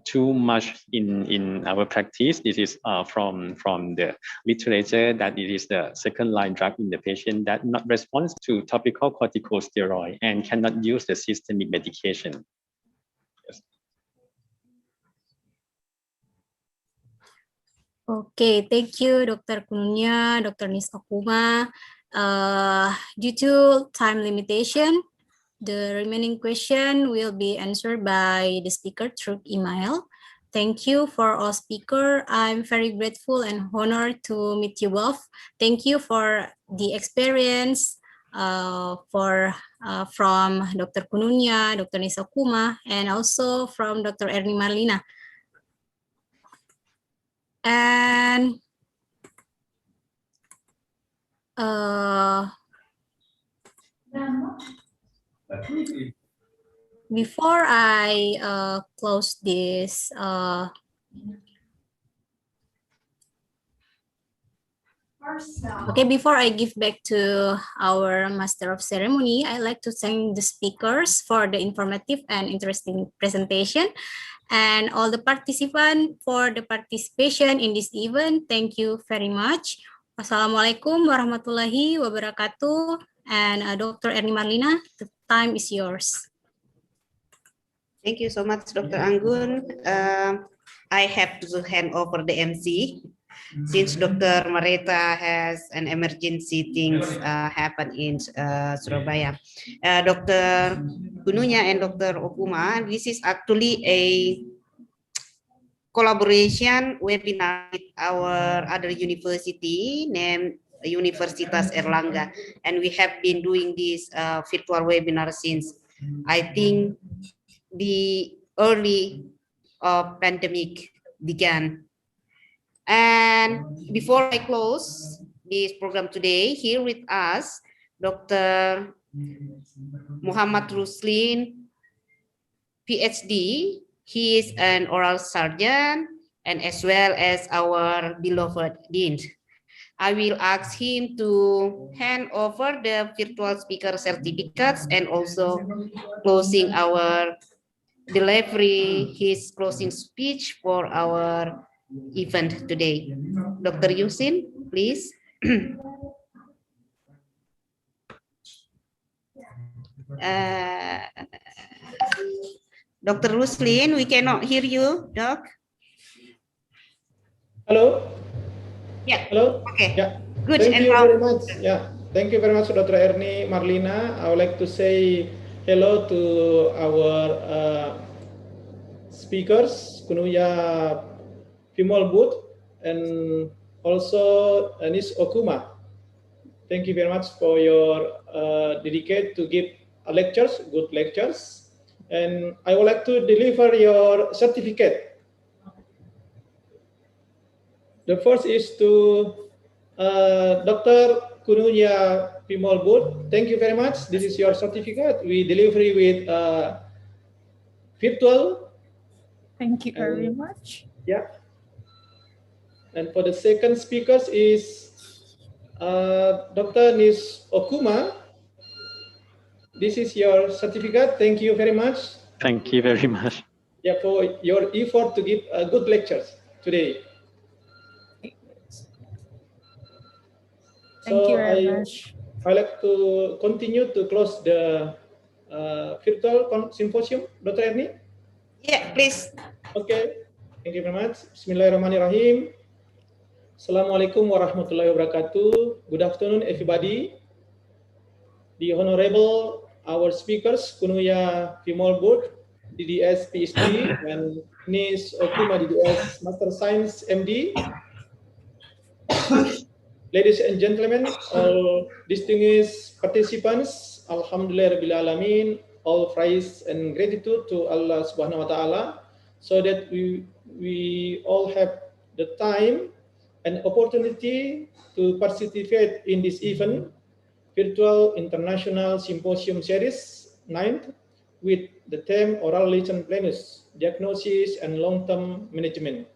too much in our practice. This is from the literature that it is the second line drug in the patient that not responds to topical corticosteroid and cannot use the systemic medication. Yes. Okay, thank you, Dr. Kununya, Dr. Nis Okuma. Due to time limitation, the remaining question will be answered by the speaker through email. Thank you for all speakers. I'm very grateful and honored to meet you both. Thank you for the experience from Dr. Kununya, Dr. Nis Okuma, and also from Dr. Ernie Marlina. And before I close this before I give back to our Master of Ceremony, I'd like to thank the speakers for the informative and interesting presentation, and all the participants for the participation in this event. Thank you very much. Wassalamualaikum warahmatullahi wabarakatuh. And Dr. Ernie Marlina, the time is yours. Thank you so much, Dr. Anggun. I have to hand over the MC since Dr. Mareta has an emergency things happen in Surabaya. Dr. Kununya and Dr. Okuma, this is actually a collaboration webinar with our other university named Universitas Erlangga, and we have been doing this virtual webinar since I think the early pandemic began. And before I close this program today, here with us, Dr. Muhammad Ruslin, PhD. He is an oral surgeon and as well as our beloved Dean. I will ask him to hand over the virtual speaker certificates and also closing our delivery, his closing speech for our event today. Dr. Yusin, please. Dr. Ruslin, we cannot hear you, Doc. Hello. Yeah. Hello. Okay. Yeah. Good. Thank and you very much. Yeah. Thank you very much, Dr. Ernie Marlina. I would like to say hello to our speakers, Kunuya Pimol Booth, and also Nis Okuma. Thank you very much for your dedication to give lectures, good lectures. And I would like to deliver your certificate. The first is to Dr. Kunuya Pimol Booth. Thank you very much. This is your certificate. We deliver with virtual. Thank you very much. Yeah. And for the second speakers is Dr. Nis Okuma. This is your certificate. Thank you very much. Thank you very much. Yeah, for your effort to give good lectures today. Thank you very much. I like to continue to close the virtual symposium, Dr. Ernie. Yeah, please. Okay, thank you very much. Bismillahirrahmanirrahim. Assalamualaikum warahmatullahi wabarakatuh. Good afternoon, everybody. The Honorable, our speakers, Kunuya Pimol Booth, DDS PhD, and Nis Okuma, DDS Master Science MD. Ladies and gentlemen, all distinguished participants, Alhamdulillah Rabbil Alamin, all praise and gratitude to Allah Subhanahu wa Ta'ala, so that we we all have the time and opportunity to participate in this event, Virtual International Symposium Series 9, with the theme Oral Lichen Planus, Diagnosis and Long-Term Management.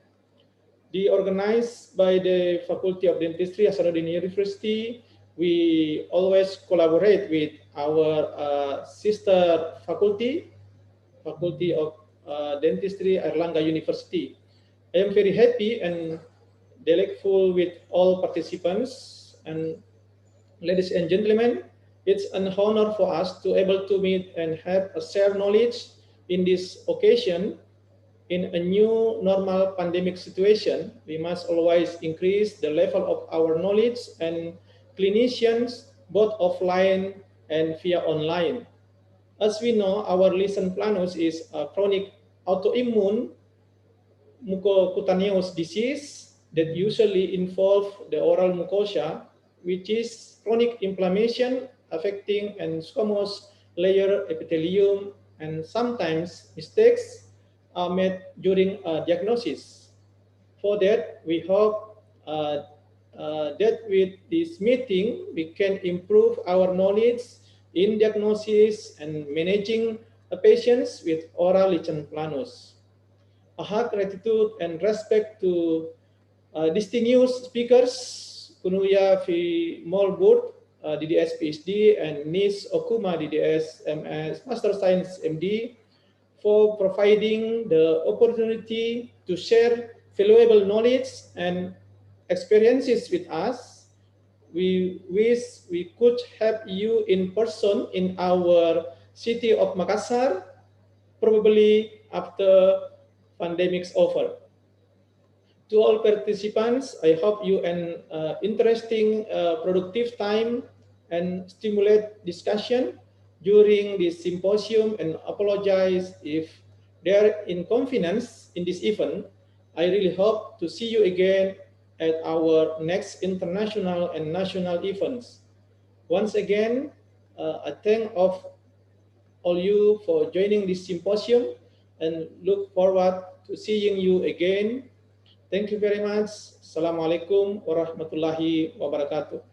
Organized by the Faculty of Dentistry, Hasanuddin University. We always collaborate with our sister faculty, Faculty of Dentistry, Airlangga University. I am very happy and delightful with all participants. And ladies and gentlemen, it's an honor for us to able to meet and have a shared knowledge in this occasion. In a new normal pandemic situation, we must always increase the level of our knowledge and clinicians, both offline and via online. As we know, our lichen planus is a chronic autoimmune mucocutaneous disease that usually involve the oral mucosa, which is chronic inflammation affecting and squamous layer epithelium, and sometimes mistakes are made during a diagnosis. For that, we hope that with this meeting, we can improve our knowledge in diagnosis and managing patients with oral lichen planus. A heart gratitude and respect to distinguished speakers, Kunuya V. Molburt, DDS PhD, and Nis Okuma, DDS MS Master Science MD, for providing the opportunity to share valuable knowledge and experiences with us. We wish we could have you in person in our city of Makassar, probably after pandemic's over. To all participants, I hope you an interesting, productive time and stimulate discussion during this symposium, and apologize if they're inconvenience in this event. I really hope to see you again at our next international and national events. Once again, I thank of all you for joining this symposium and look forward to seeing you again. Thank you very much. Assalamualaikum warahmatullahi wabarakatuh.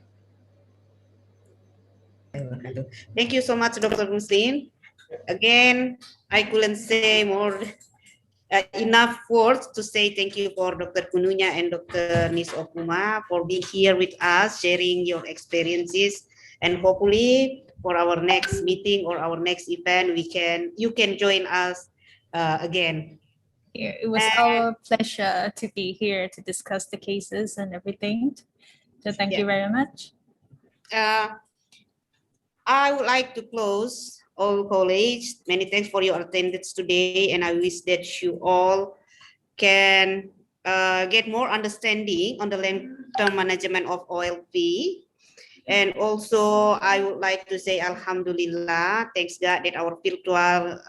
Thank you so much, Dr. Muslim. Again, I couldn't say more enough words to say thank you for Dr. Kununya and Dr. Nis Okuma for being here with us, sharing your experiences, and hopefully for our next meeting or our next event, you can join us again. It was our pleasure to be here to discuss the cases and everything. So thank you very much. I would like to close all colleagues. Many thanks for your attendance today, and I wish that you all can get more understanding on the long-term management of OLP. And also, I would like to say Alhamdulillah, thanks God that our virtual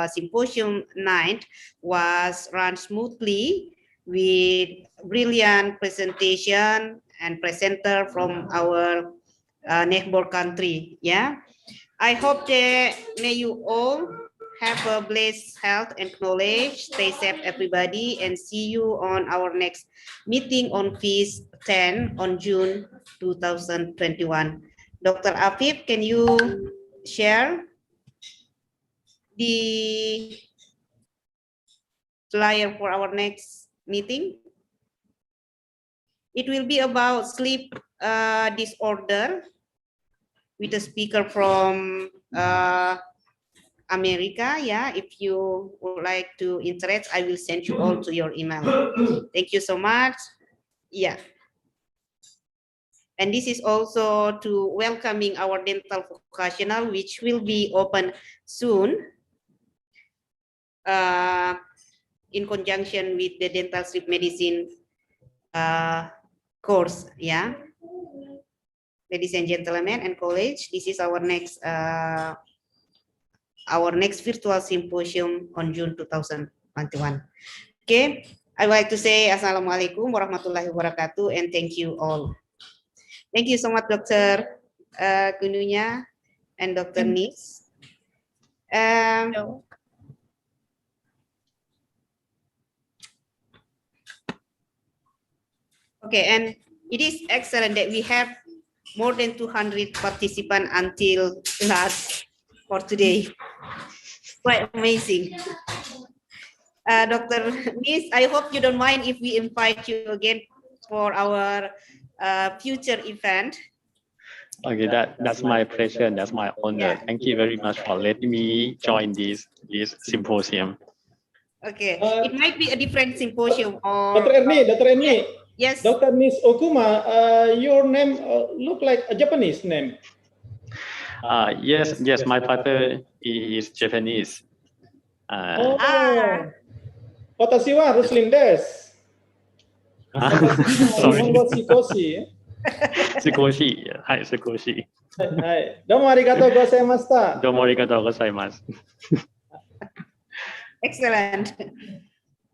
symposium 9 was run smoothly with brilliant presentation and presenter from our neighbor country. Yeah, I hope that may you all have a blessed health and knowledge. Stay safe, everybody, and see you on our next meeting on FIS 10 on June 2021. Dr. Afif, can you share the flyer for our next meeting? It will be about sleep disorder with a speaker from America. Yeah, if you would like to interest, I will send you all to your email. Thank you so much. Yeah. And this is also to welcoming our dental vocational, which will be open soon in conjunction with the dental sleep medicine course. Yeah. Ladies and gentlemen and college, this is our next virtual symposium on June 2021. Okay, I would like to say Assalamualaikum warahmatullahi wabarakatuh, and thank you all. Thank you so much, Dr. Kununya and Dr. Nis. Okay, and it is excellent that we have more than 200 participants until last for today. Quite amazing. Dr. Nis, I hope you don't mind if we invite you again for our future event. Okay, that's my pleasure. That's my honor. Yeah. Thank you very much for letting me join this symposium. Okay, it might be a different symposium or. Dr. Ernie. Yes. Dr. Nis Okuma, your name look like a Japanese name. Yes, my father is Japanese. Watashi wa Ruslim desu. Sorry. Nihongo Shikoshi. Sukoshi. Hi, Sukoshi. Hai. Domo arigatou gozaimashita. Domo arigatou gozaimasu. Excellent.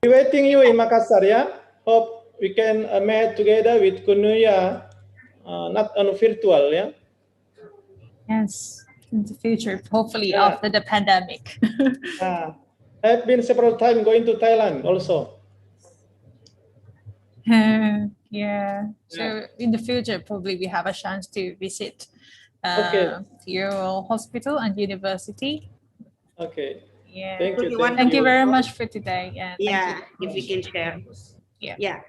We waiting you in Makassar, yeah? Hope we can meet together with Kunuya, not on virtual, yeah? Yes, in the future, hopefully Yeah. after the pandemic. I've been several times going to Thailand also. Yeah. So in the future, probably we have a chance to visit Okay. your hospital and university. Okay. Yeah. Thank you. Thank you very much for today. And Yeah, if we can share. Yeah. Yeah.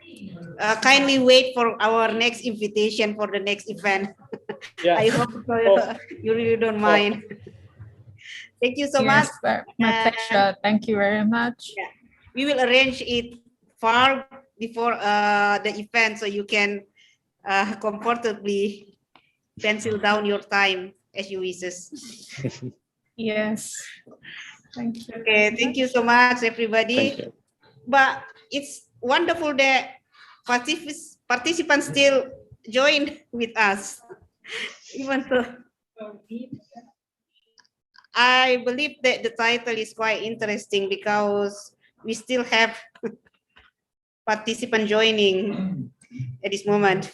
Kindly wait for our next invitation for the next event. Yeah. I hope you really don't mind. Thank you so much. Yes, my pleasure. Thank you very much. Yeah. We will arrange it far before the event so you can comfortably pencil down your time as you wishes. Yes. Thank you. Okay, thank you so much, everybody. But it's wonderful that participants still join with us. Even though I believe that the title is quite interesting because we still have participants joining at this moment.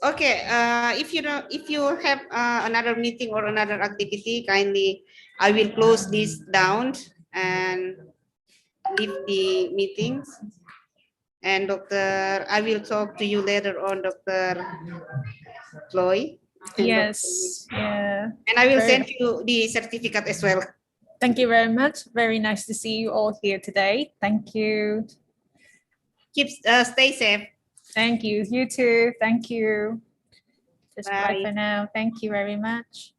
Okay, if you have another meeting or another activity, kindly I will close this down and leave the meetings. And Dr. I will talk to you later on, Dr. Chloe. Yes. Yeah. And I will send you the certificate as well. Thank you very much. Very nice to see you all here today. Thank you. Stay safe. Thank you. You too. Thank you. Just bye Bye. for now. Thank you very much.